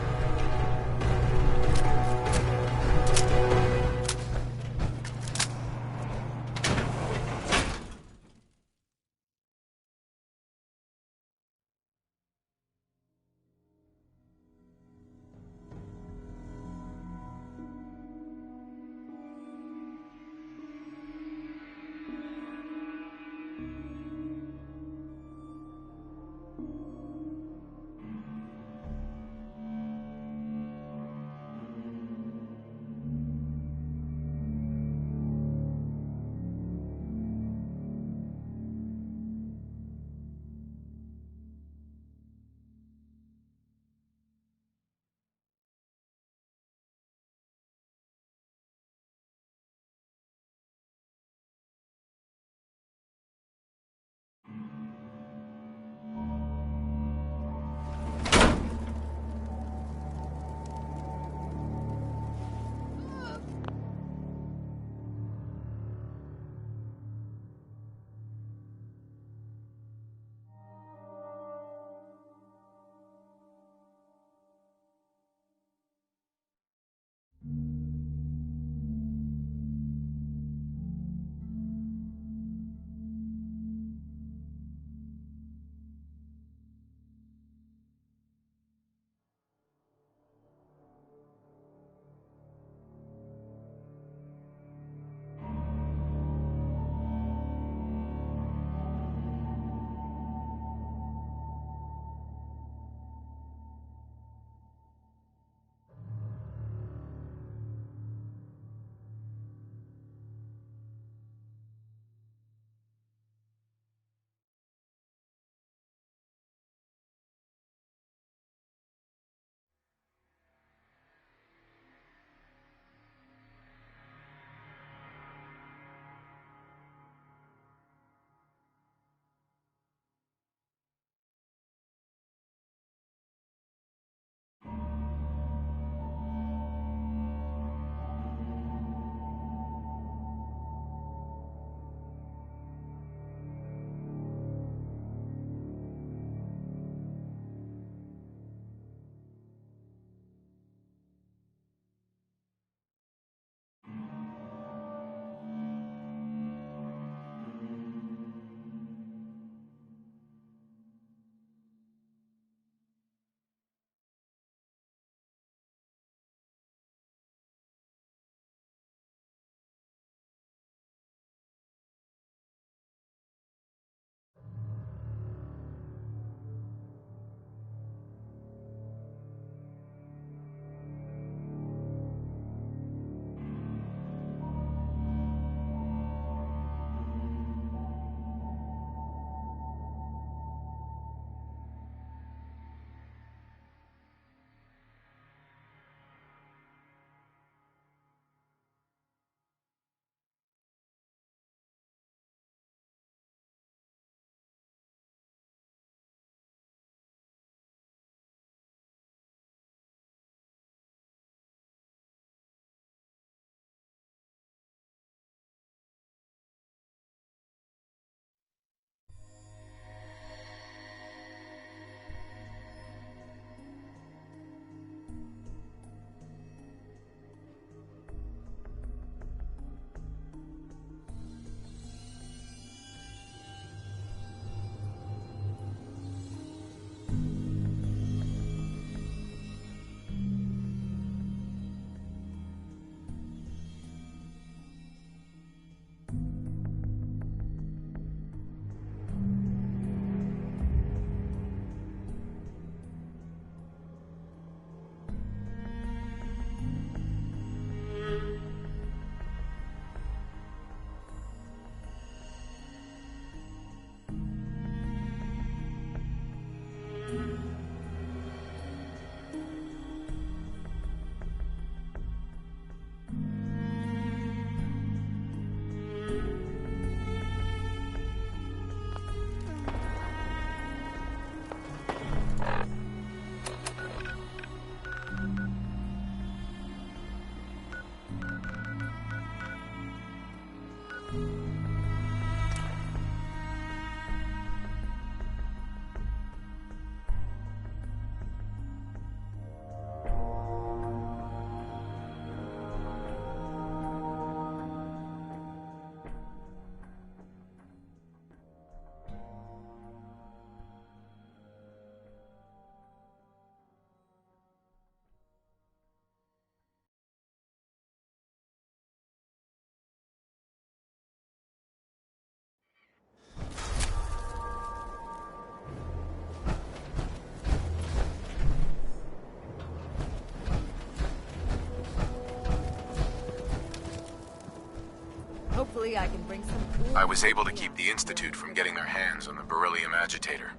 [SPEAKER 8] hopefully I can bring some...
[SPEAKER 3] I was able to keep the Institute from getting their hands on the beryllium agitator.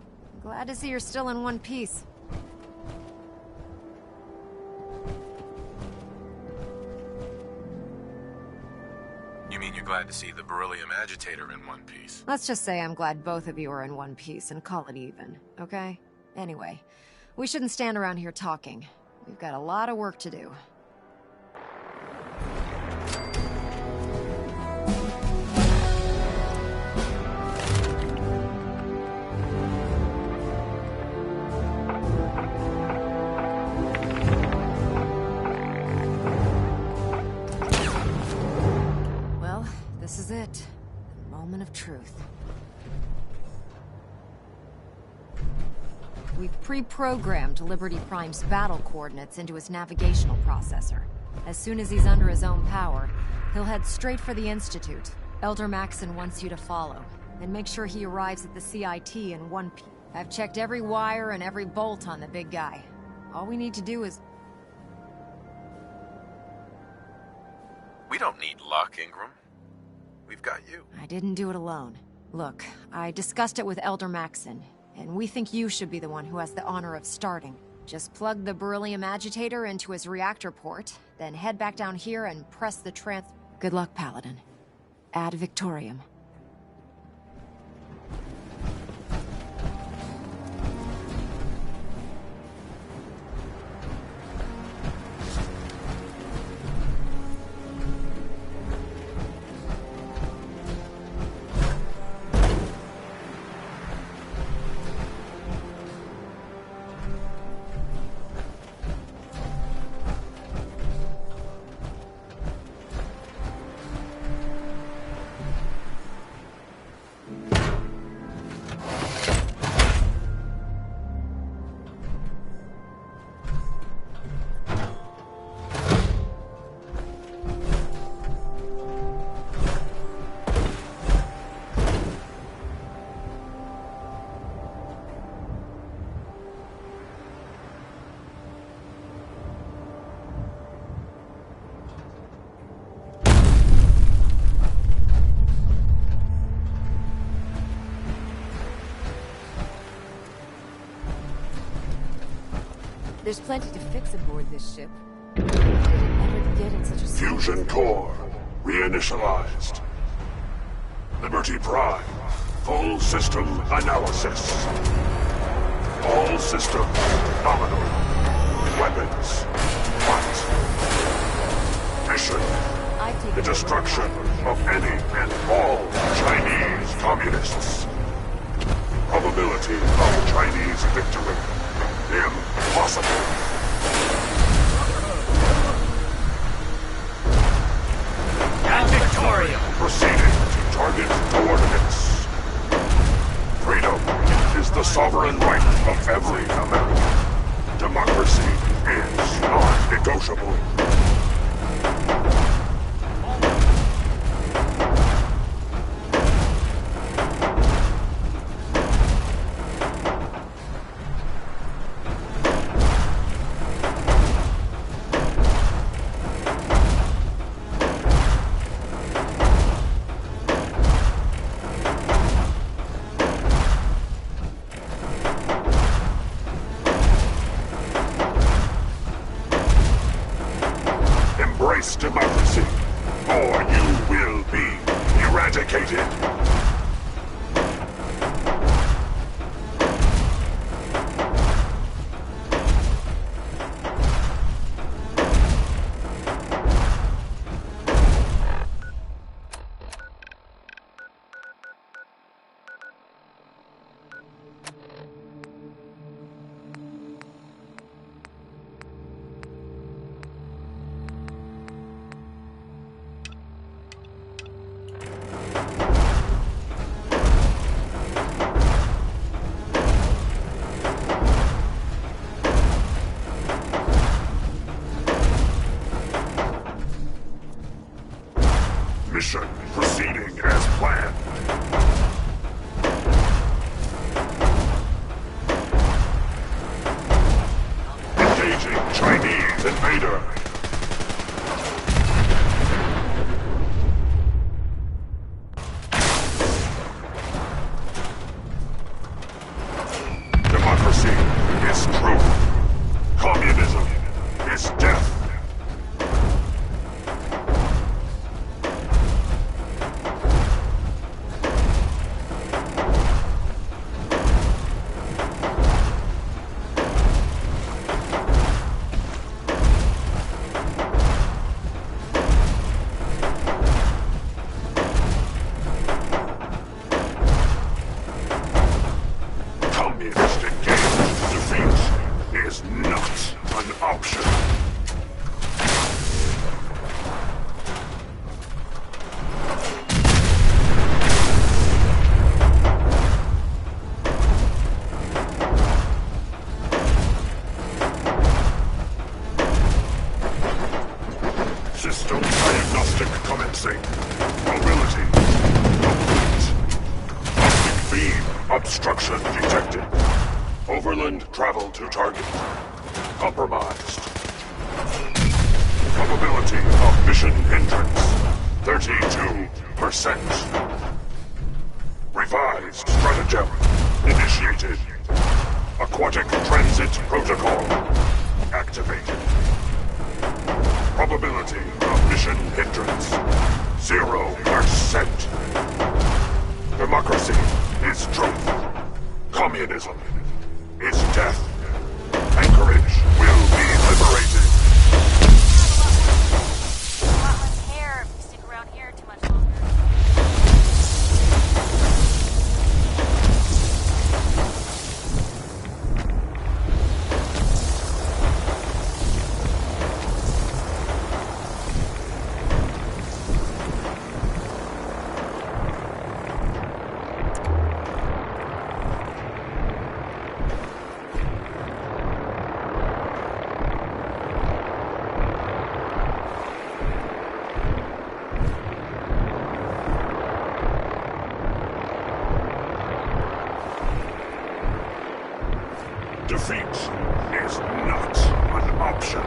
[SPEAKER 8] Glad to see you're still in one piece.
[SPEAKER 3] You mean you're glad to see the beryllium agitator in one piece?
[SPEAKER 8] Let's just say I'm glad both of you are in one piece and call it even, okay? Anyway, we shouldn't stand around here talking. We've got a lot of work to do. Well, this is it. The moment of truth. We've pre-programmed Liberty Prime's battle coordinates into his navigational processor. As soon as he's under his own power, he'll head straight for the Institute. Elder Maxon wants you to follow, and make sure he arrives at the CIT in one piece. I've checked every wire and every bolt on the big guy. All we need to do is...
[SPEAKER 3] We don't need luck, Ingram. We've got you.
[SPEAKER 8] I didn't do it alone. Look, I discussed it with Elder Maxon, and we think you should be the one who has the honor of starting. Just plug the beryllium agitator into his reactor port, then head back down here and press the Good luck, Paladin. Ad Victoriam. There's plenty to fix aboard this ship. How did it ever get in such a...
[SPEAKER 18] Fusion core reinitialized. Liberty Prime, full system analysis. All systems nominal. Weapons, fight. Mission, the destruction of any and all Chinese communists. Probability of Chinese victory. Impossible.
[SPEAKER 10] And Victoria!
[SPEAKER 18] Proceeding to target coordinates. Freedom is the sovereign right of every American. Democracy is non-negotiable. Embrace democracy, or you will be eradicated. is true. Communism is death. Communist engaged defeat is not an option. System diagnostic commencing. Mobility complete. Optic beam obstruction detected. Overland travel to target. Compromised. Probability of mission hindrance. 32%. Revised stratagem initiated. Aquatic transit protocol activated. Probability of mission hindrance 0%. Democracy is truth. Communism is death. Anchorage will be liberated.
[SPEAKER 15] A lot less hair if you stick around here too much longer.
[SPEAKER 18] Defeat is not an option.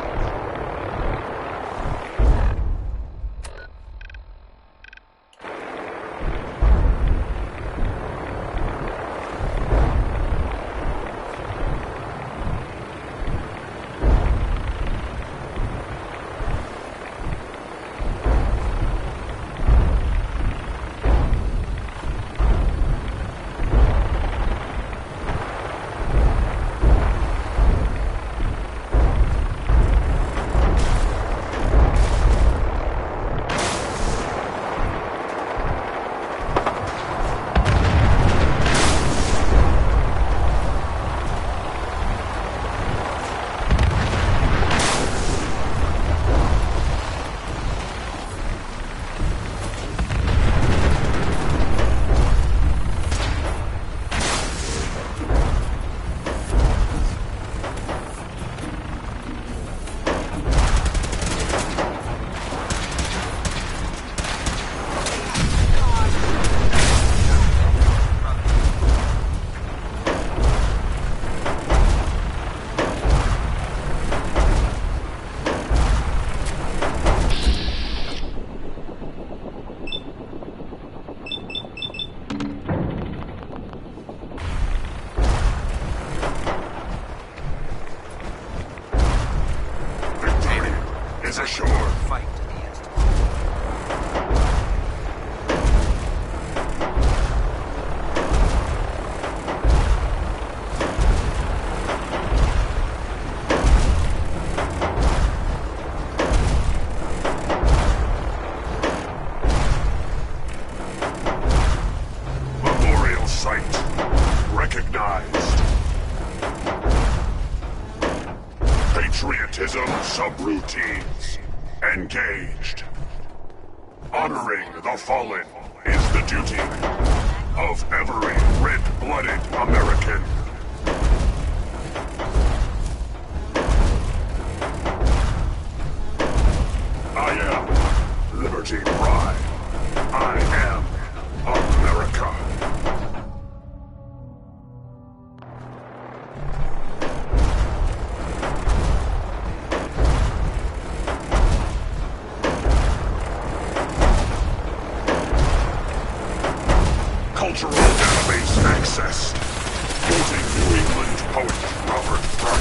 [SPEAKER 18] Is assured.
[SPEAKER 3] Fight to the end.
[SPEAKER 18] Memorial site recognized. Patriotism subroutines engaged. Honoring the fallen is the duty of every red-blooded American. I am Liberty Pride. I am America. Cultural database access. Quoting New England poet Robert Frost.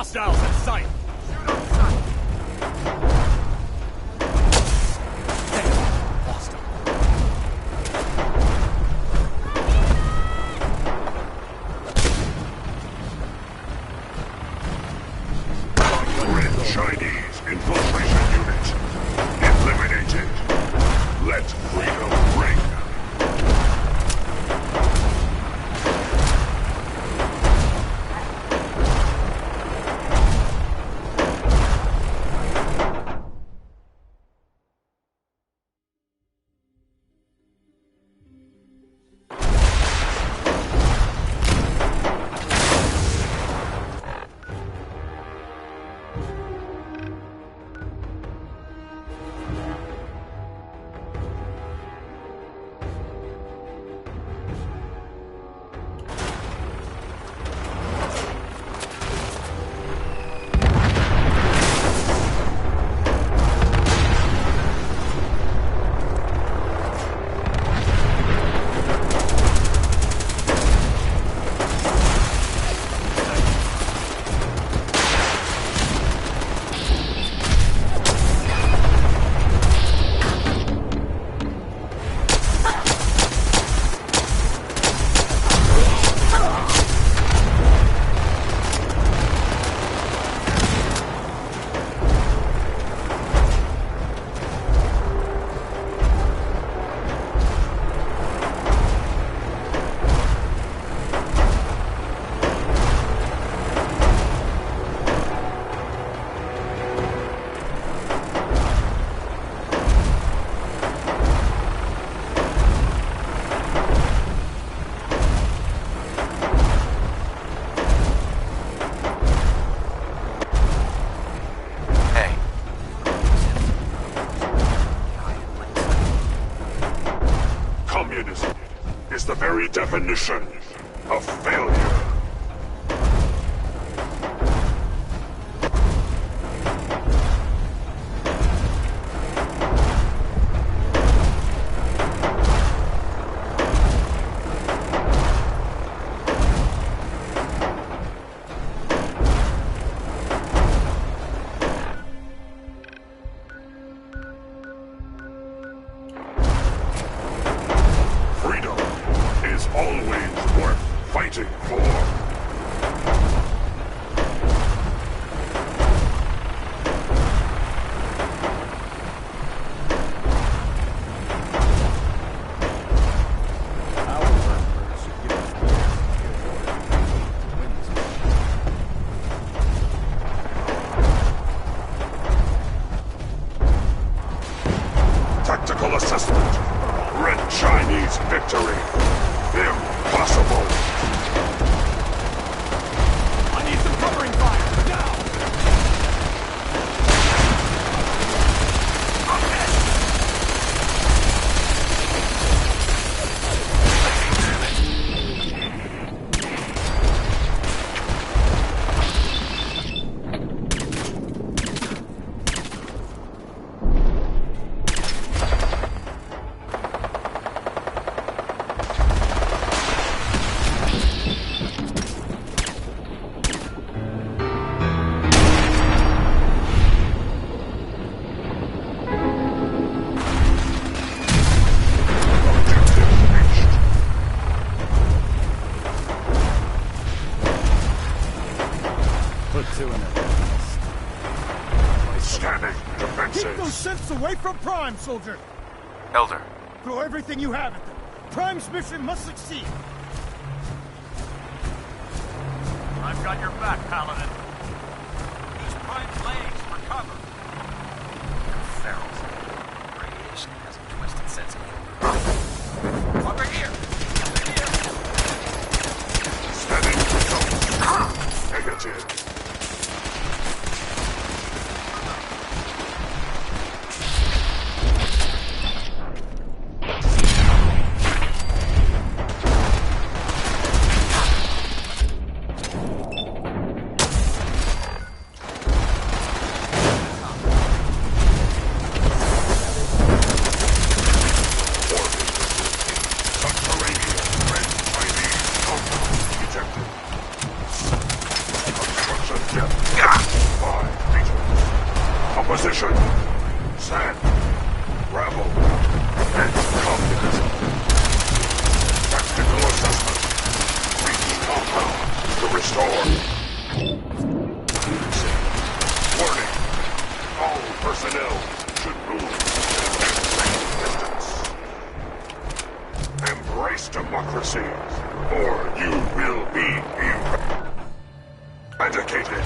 [SPEAKER 10] Hostiles in sight! Shoot on sight! Damn, lost him.
[SPEAKER 18] Red Chinese infiltration unit. Eliminated. Let freedom ring. Communism is the very definition of failure. Freedom is always worth fighting for. Tactical assessment. Red Chinese victory. Impossible.
[SPEAKER 10] I need some covering fire, now!
[SPEAKER 12] Put two in it.
[SPEAKER 18] Scanning
[SPEAKER 16] Keep
[SPEAKER 18] defenses.
[SPEAKER 16] those synths away from Prime, soldier!
[SPEAKER 3] Elder,
[SPEAKER 16] Throw everything you have at them. Prime's mission must succeed.
[SPEAKER 10] I've got your back, Paladin. Use Prime's legs for cover.
[SPEAKER 3] Ferals. Radiation has a twisted sense of humor.
[SPEAKER 10] Over here!
[SPEAKER 18] Scanning results. Negative. Subterranean democracy, or you will be eradicated.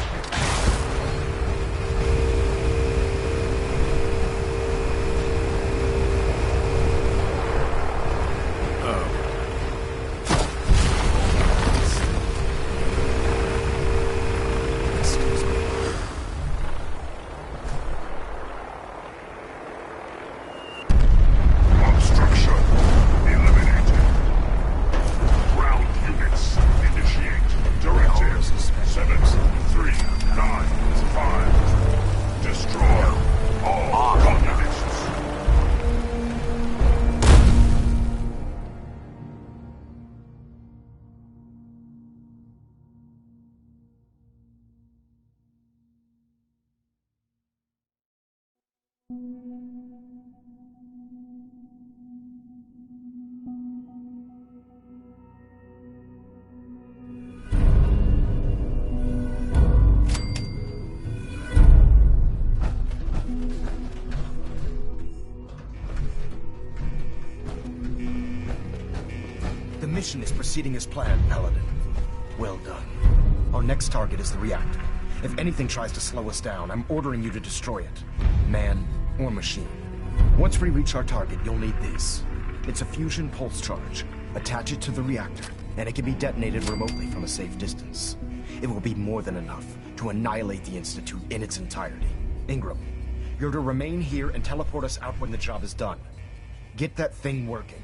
[SPEAKER 4] The mission is proceeding as planned, Paladin. Well done. Our next target is the reactor. If anything tries to slow us down, I'm ordering you to destroy it. Man or machine. Once we reach our target, you'll need this. It's a fusion pulse charge. Attach it to the reactor, and it can be detonated remotely from a safe distance. It will be more than enough to annihilate the Institute in its entirety. Ingram, you're to remain here and teleport us out when the job is done. Get that thing working.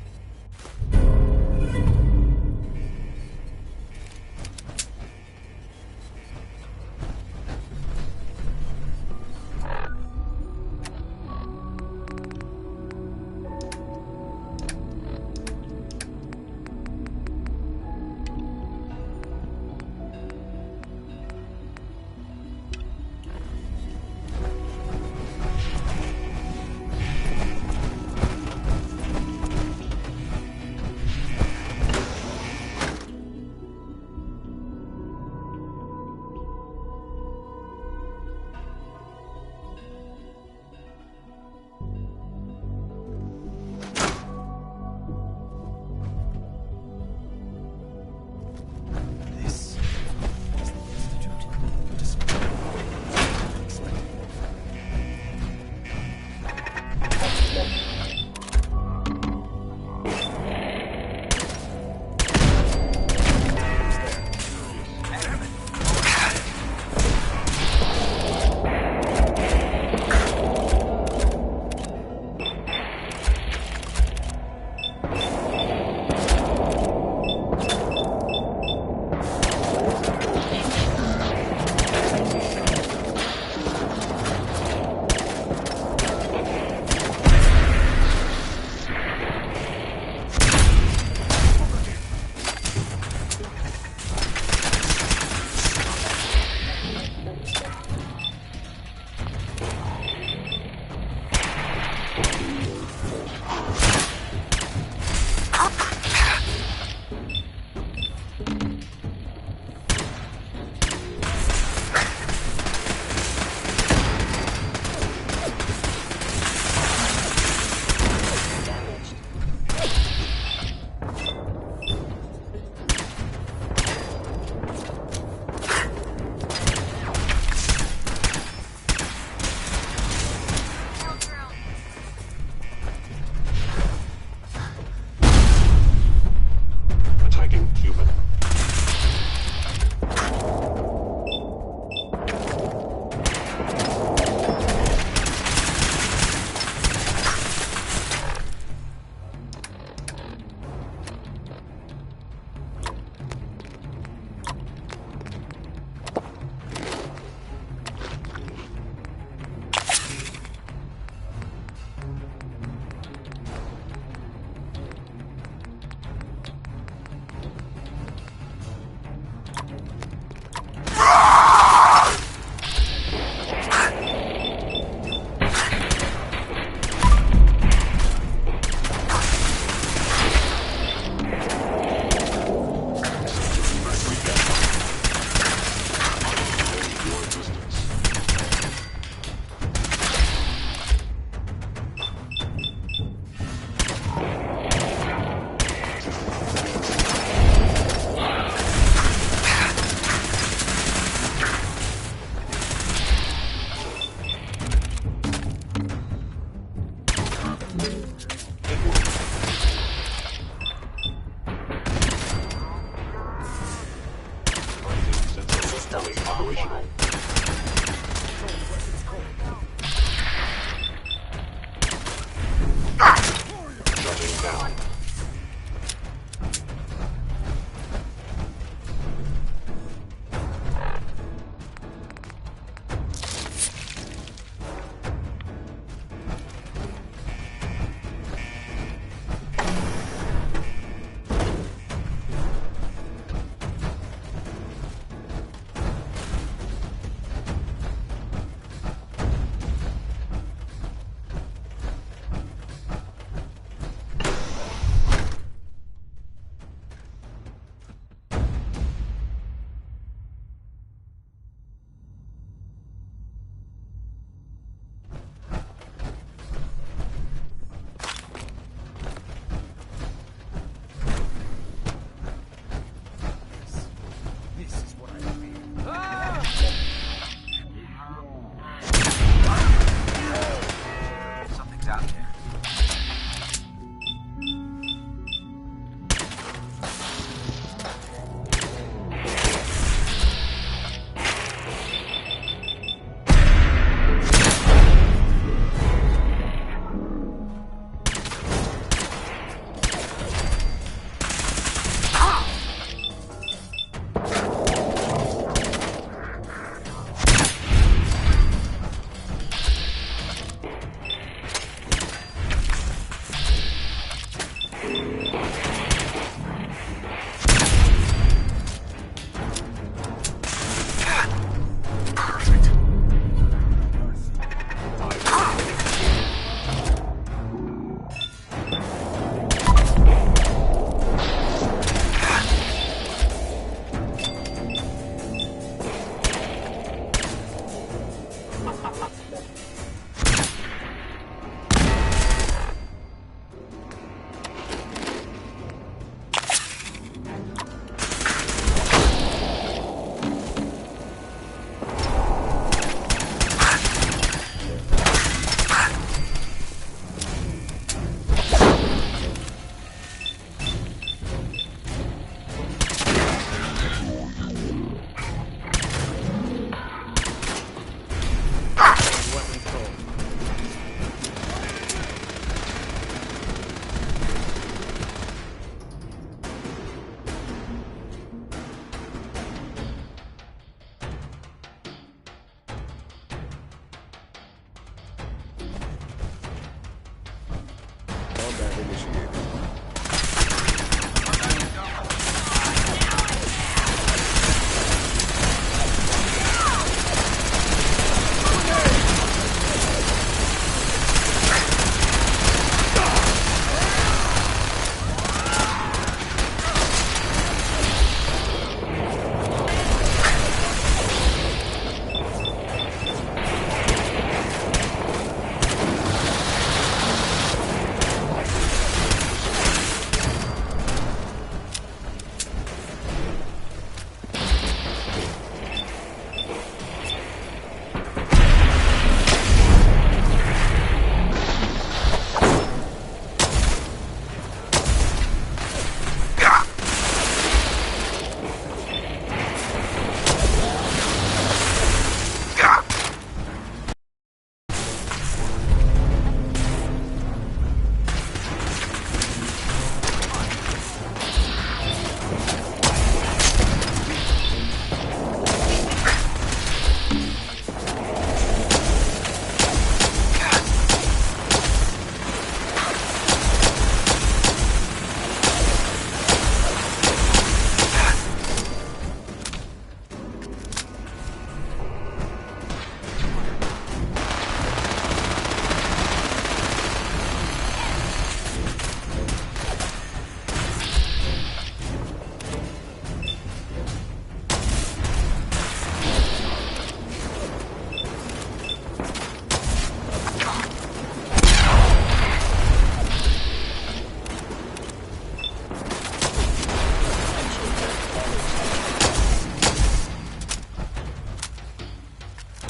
[SPEAKER 18] operational. Shutting down.
[SPEAKER 7] Something's out there.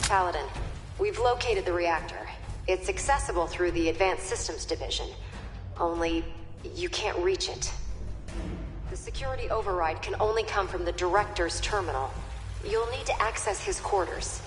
[SPEAKER 8] Paladin, we've located the reactor. It's accessible through the Advanced Systems Division. Only, you can't reach it. The security override can only come from the Director's terminal. You'll need to access his quarters.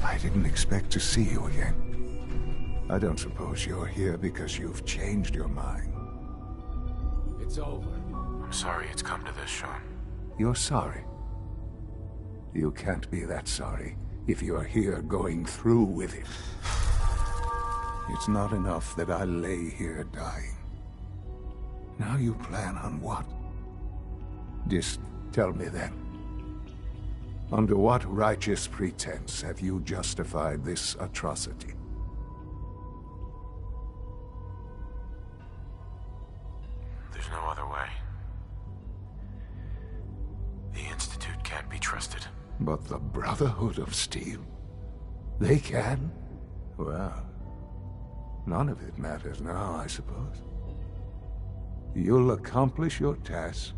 [SPEAKER 20] I didn't expect to see you again. I don't suppose you're here because you've changed your mind.
[SPEAKER 3] It's over. I'm sorry it's come to this, Sean.
[SPEAKER 20] You're sorry? You can't be that sorry if you're here going through with it. It's not enough that I lay here dying. Now you plan on what? Just tell me then. Under what righteous pretense have you justified this atrocity?
[SPEAKER 3] There's no other way. The Institute can't be trusted.
[SPEAKER 20] But the Brotherhood of Steel? They can? Well, none of it matters now, I suppose. You'll accomplish your task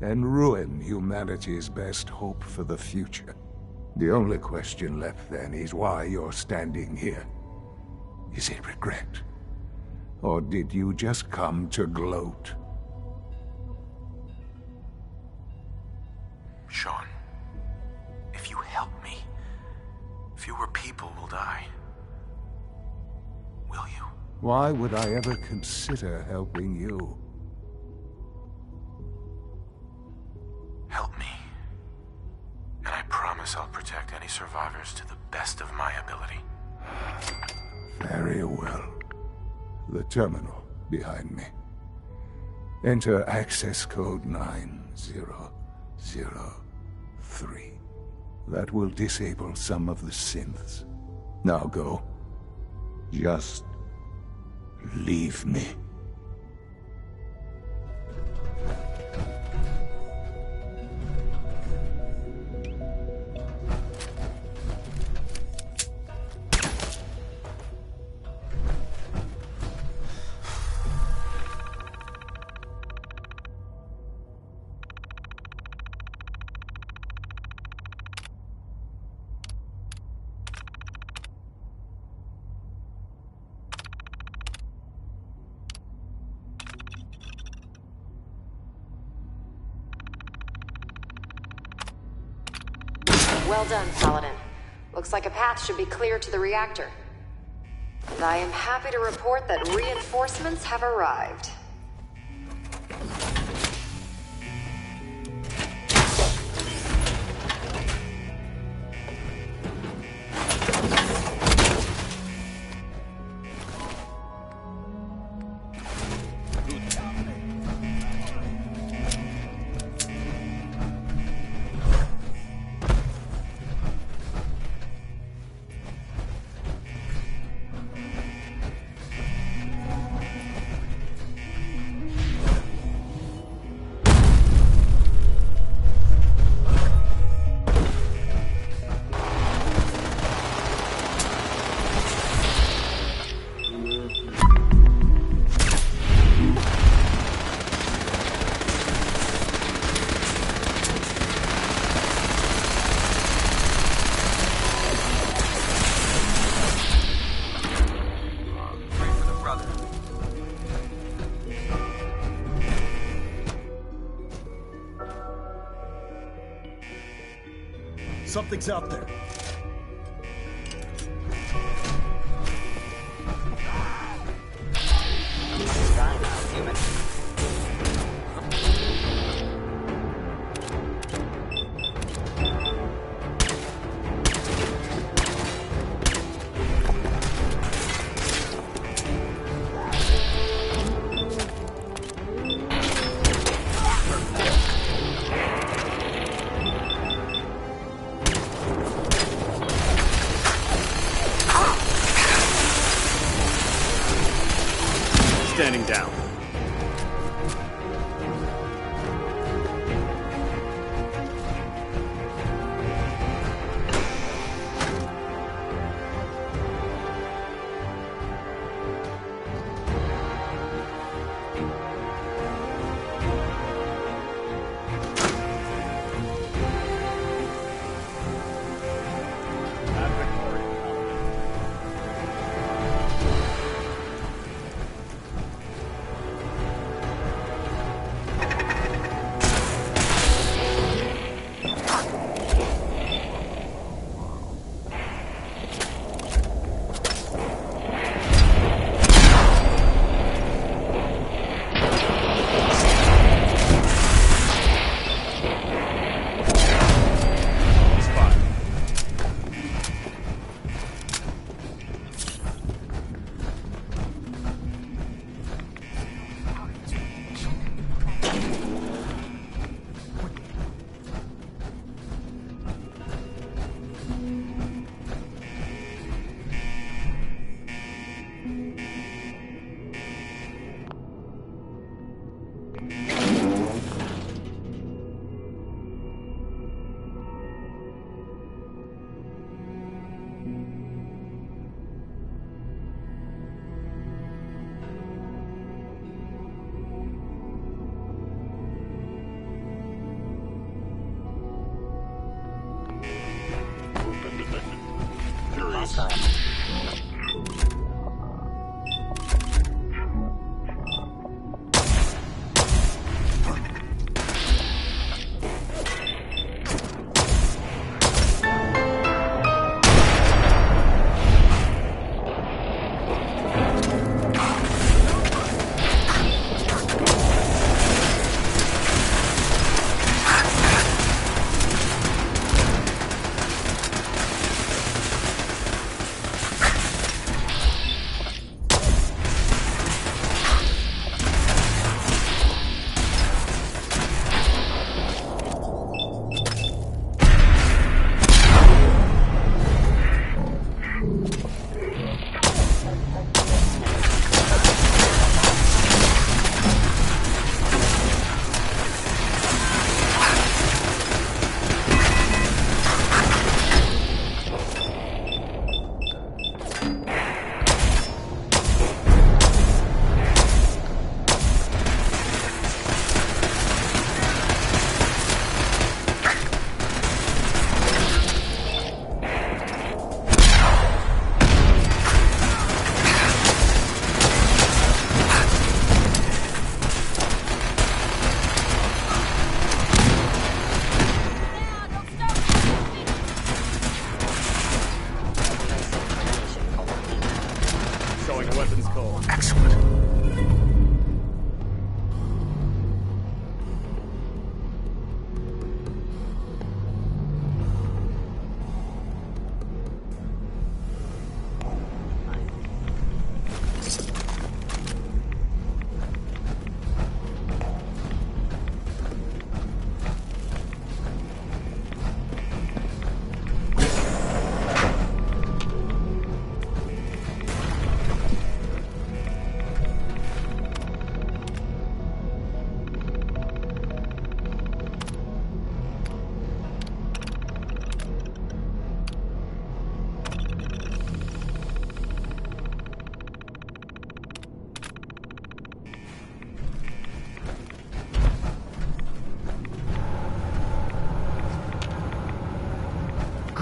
[SPEAKER 20] and ruin humanity's best hope for the future. The only question left then is why you're standing here. Is it regret? Or did you just come to gloat?
[SPEAKER 3] Sean, if you help me, fewer people will die. Will you?
[SPEAKER 20] Why would I ever consider helping you?
[SPEAKER 3] Help me. And I promise I'll protect any survivors to the best of my ability.
[SPEAKER 20] Very well. The terminal behind me. Enter access code 9003. That will disable some of the synths. Now go. Just leave me.
[SPEAKER 8] Well done, Paladin. Looks like a path should be clear to the reactor. And I am happy to report that reinforcements have arrived.
[SPEAKER 4] Something's out there.
[SPEAKER 5] standing down.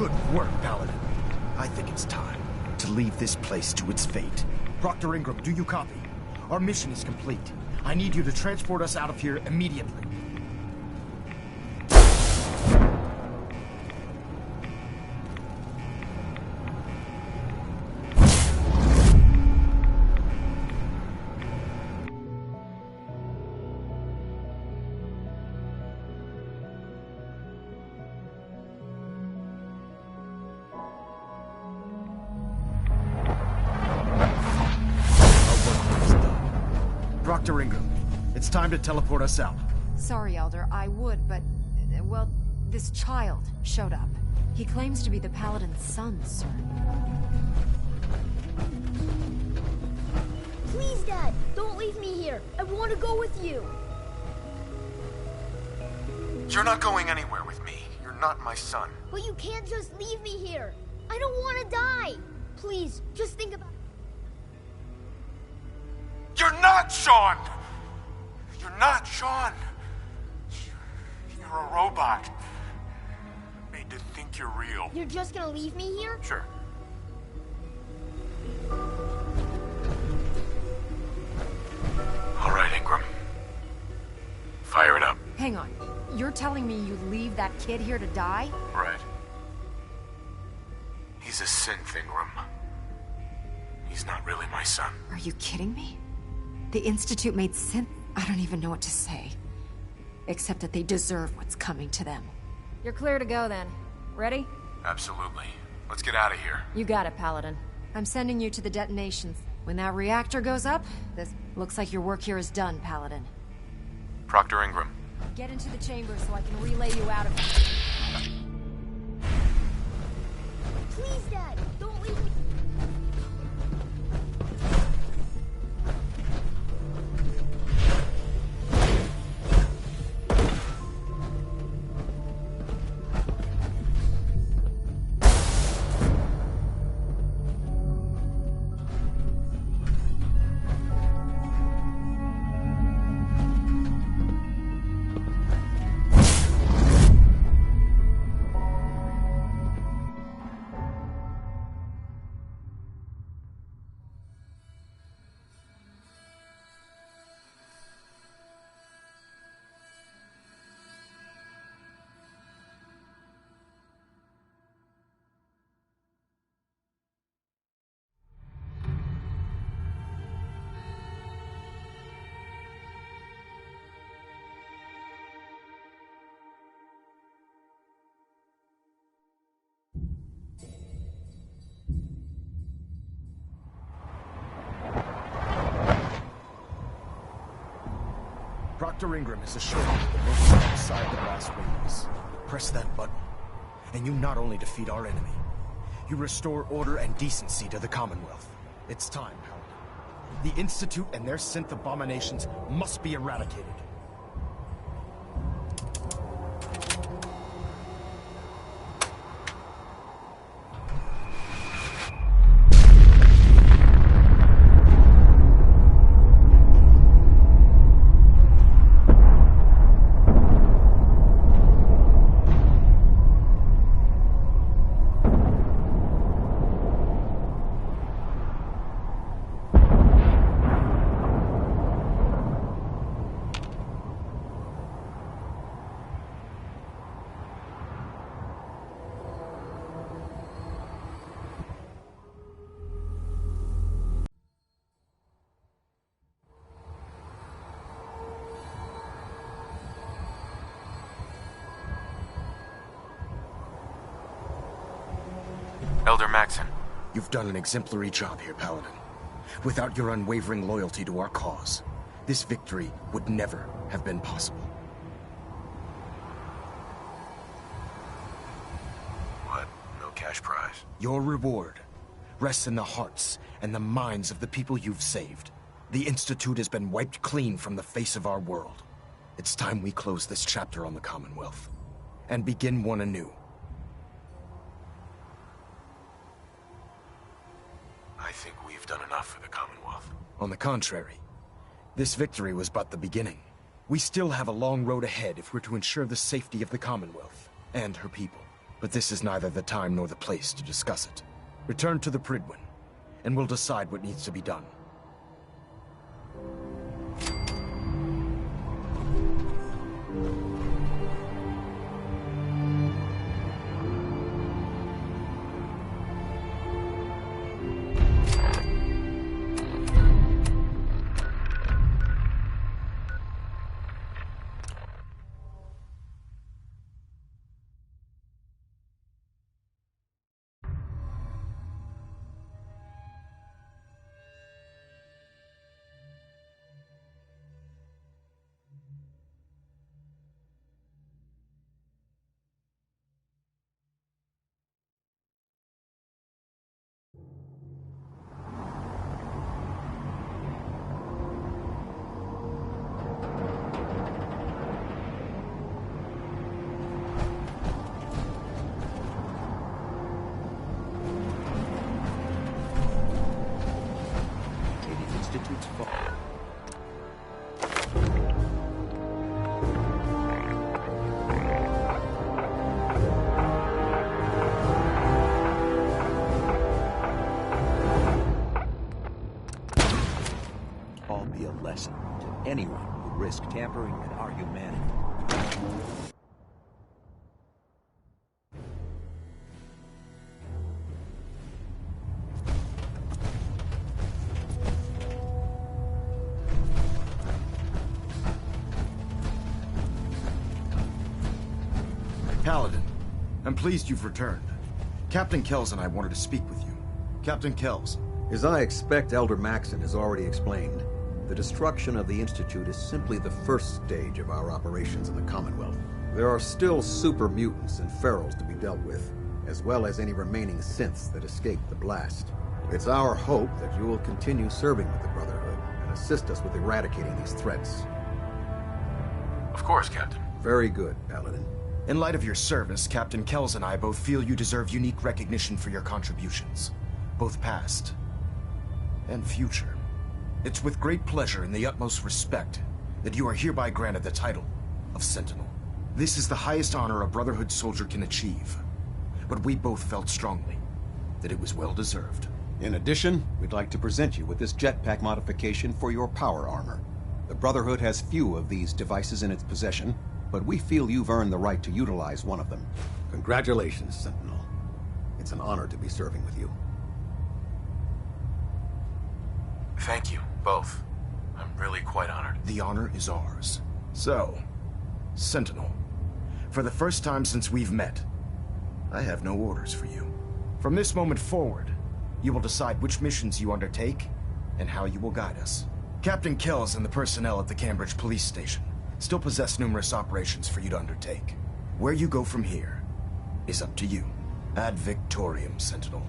[SPEAKER 4] Good work, Paladin. I think it's time to leave this place to its fate. Proctor Ingram, do you copy? Our mission is complete. I need you to transport us out of here immediately. Dr. Ingram, it's time to teleport us out.
[SPEAKER 8] Sorry, Elder, I would, but... well, this child showed up. He claims to be the Paladin's son, sir.
[SPEAKER 21] Please, Dad, don't leave me here. I want to go with you.
[SPEAKER 3] You're not going anywhere with me. You're not my son.
[SPEAKER 21] But you can't just leave me here. I don't want to die. Please, just think about...
[SPEAKER 3] You're not Sean! You're not Sean! You're a robot. Made to think you're real.
[SPEAKER 21] You're just gonna leave me here?
[SPEAKER 3] Sure. All right, Ingram. Fire it up.
[SPEAKER 8] Hang on. You're telling me you leave that kid here to die?
[SPEAKER 3] Right. He's a synth, Ingram. He's not really my son.
[SPEAKER 8] Are you kidding me? The Institute made synth... I don't even know what to say. Except that they deserve what's coming to them. You're clear to go then. Ready?
[SPEAKER 3] Absolutely. Let's get out of here.
[SPEAKER 8] You got it, Paladin. I'm sending you to the detonations. When that reactor goes up, this looks like your work here is done, Paladin.
[SPEAKER 3] Proctor Ingram.
[SPEAKER 8] Get into the chamber so I can relay you out of it.
[SPEAKER 21] Please, Dad, don't leave me.
[SPEAKER 4] Dr. Ingram is assured that the most outside the blast radius. Press that button, and you not only defeat our enemy, you restore order and decency to the Commonwealth. It's time, Paladin. The Institute and their synth abominations must be eradicated.
[SPEAKER 3] Elder Maxon.
[SPEAKER 4] You've done an exemplary job here, Paladin. Without your unwavering loyalty to our cause, this victory would never have been possible.
[SPEAKER 3] What? No cash prize?
[SPEAKER 4] Your reward rests in the hearts and the minds of the people you've saved. The Institute has been wiped clean from the face of our world. It's time we close this chapter on the Commonwealth and begin one anew.
[SPEAKER 3] I think we've done enough for the Commonwealth.
[SPEAKER 4] On the contrary, this victory was but the beginning. We still have a long road ahead if we're to ensure the safety of the Commonwealth and her people. But this is neither the time nor the place to discuss it. Return to the Pridwin, and we'll decide what needs to be done.
[SPEAKER 7] Institute's fall. All be a lesson to anyone who risks tampering with our humanity.
[SPEAKER 4] Paladin, I'm pleased you've returned. Captain Kells and I wanted to speak with you. Captain Kells.
[SPEAKER 11] As I expect Elder Maxon has already explained, the destruction of the Institute is simply the first stage of our operations in the Commonwealth. There are still super mutants and ferals to be dealt with, as well as any remaining synths that escaped the blast. It's our hope that you will continue serving with the Brotherhood and assist us with eradicating these threats.
[SPEAKER 3] Of course, Captain.
[SPEAKER 11] Very good, Paladin.
[SPEAKER 4] In light of your service, Captain Kells and I both feel you deserve unique recognition for your contributions, both past and future. It's with great pleasure and the utmost respect that you are hereby granted the title of Sentinel. This is the highest honor a Brotherhood soldier can achieve, but we both felt strongly that it was well deserved.
[SPEAKER 2] In addition, we'd like to present you with this jetpack modification for your power armor. The Brotherhood has few of these devices in its possession, but we feel you've earned the right to utilize one of them.
[SPEAKER 11] Congratulations, Sentinel. It's an honor to be serving with you.
[SPEAKER 3] Thank you, both. I'm really quite honored.
[SPEAKER 4] The honor is ours. So, Sentinel, for the first time since we've met, I have no orders for you. From this moment forward, you will decide which missions you undertake and how you will guide us. Captain Kells and the personnel at the Cambridge Police Station still possess numerous operations for you to undertake. Where you go from here is up to you. Ad Victorium, Sentinel.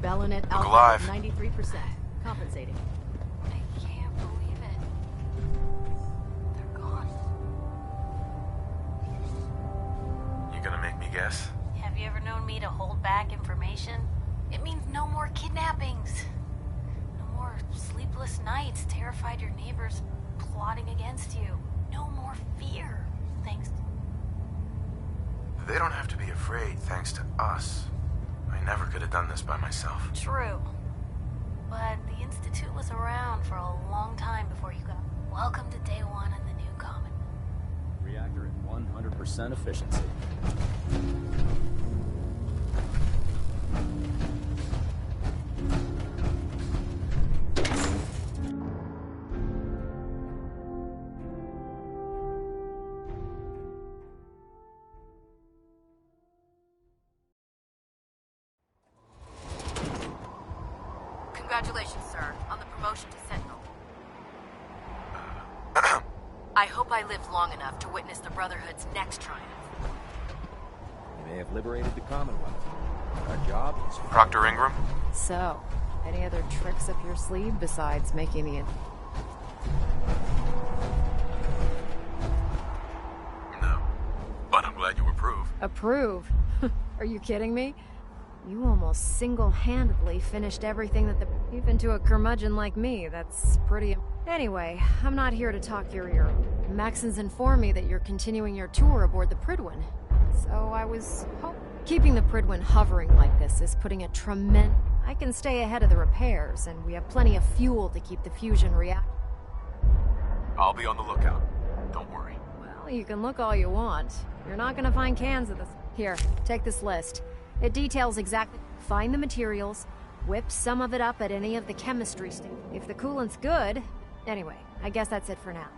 [SPEAKER 13] Balonet
[SPEAKER 3] Look
[SPEAKER 13] Alpha
[SPEAKER 3] alive.
[SPEAKER 13] 93%. Compensating.
[SPEAKER 15] I can't believe it. They're gone.
[SPEAKER 3] You gonna make me guess?
[SPEAKER 15] Have you ever known me to hold back information? It means no more kidnappings. No more sleepless nights, terrified your neighbors plotting against you. No more fear, thanks.
[SPEAKER 3] They don't have to be afraid thanks to us. I never could have done this by myself.
[SPEAKER 15] True. But the Institute was around for a long time before you got... Welcome to day one in the new common.
[SPEAKER 12] Reactor at 100% efficiency.
[SPEAKER 22] Congratulations, sir, on the promotion to Sentinel. I hope I live long enough to witness the Brotherhood's next triumph.
[SPEAKER 7] You may have liberated the Commonwealth. Our job is...
[SPEAKER 3] Proctor Ingram?
[SPEAKER 8] So, any other tricks up your sleeve besides making the...
[SPEAKER 3] No. But I'm glad you approve.
[SPEAKER 8] Approve? Are you kidding me? You almost single-handedly finished everything that the... Even to a curmudgeon like me, that's pretty... Anyway, I'm not here to talk your ear. Maxon's informed me that you're continuing your tour aboard the Pridwin. So I was... Keeping the Pridwin hovering like this is putting a tremendous... I can stay ahead of the repairs, and we have plenty of fuel to keep the fusion reactor...
[SPEAKER 3] I'll be on the lookout. Don't worry.
[SPEAKER 8] Well, you can look all you want. You're not gonna find cans of this... Here, take this list. It details exactly... Find the materials, whip some of it up at any of the chemistry stations. If the coolant's good... Anyway, I guess that's it for now.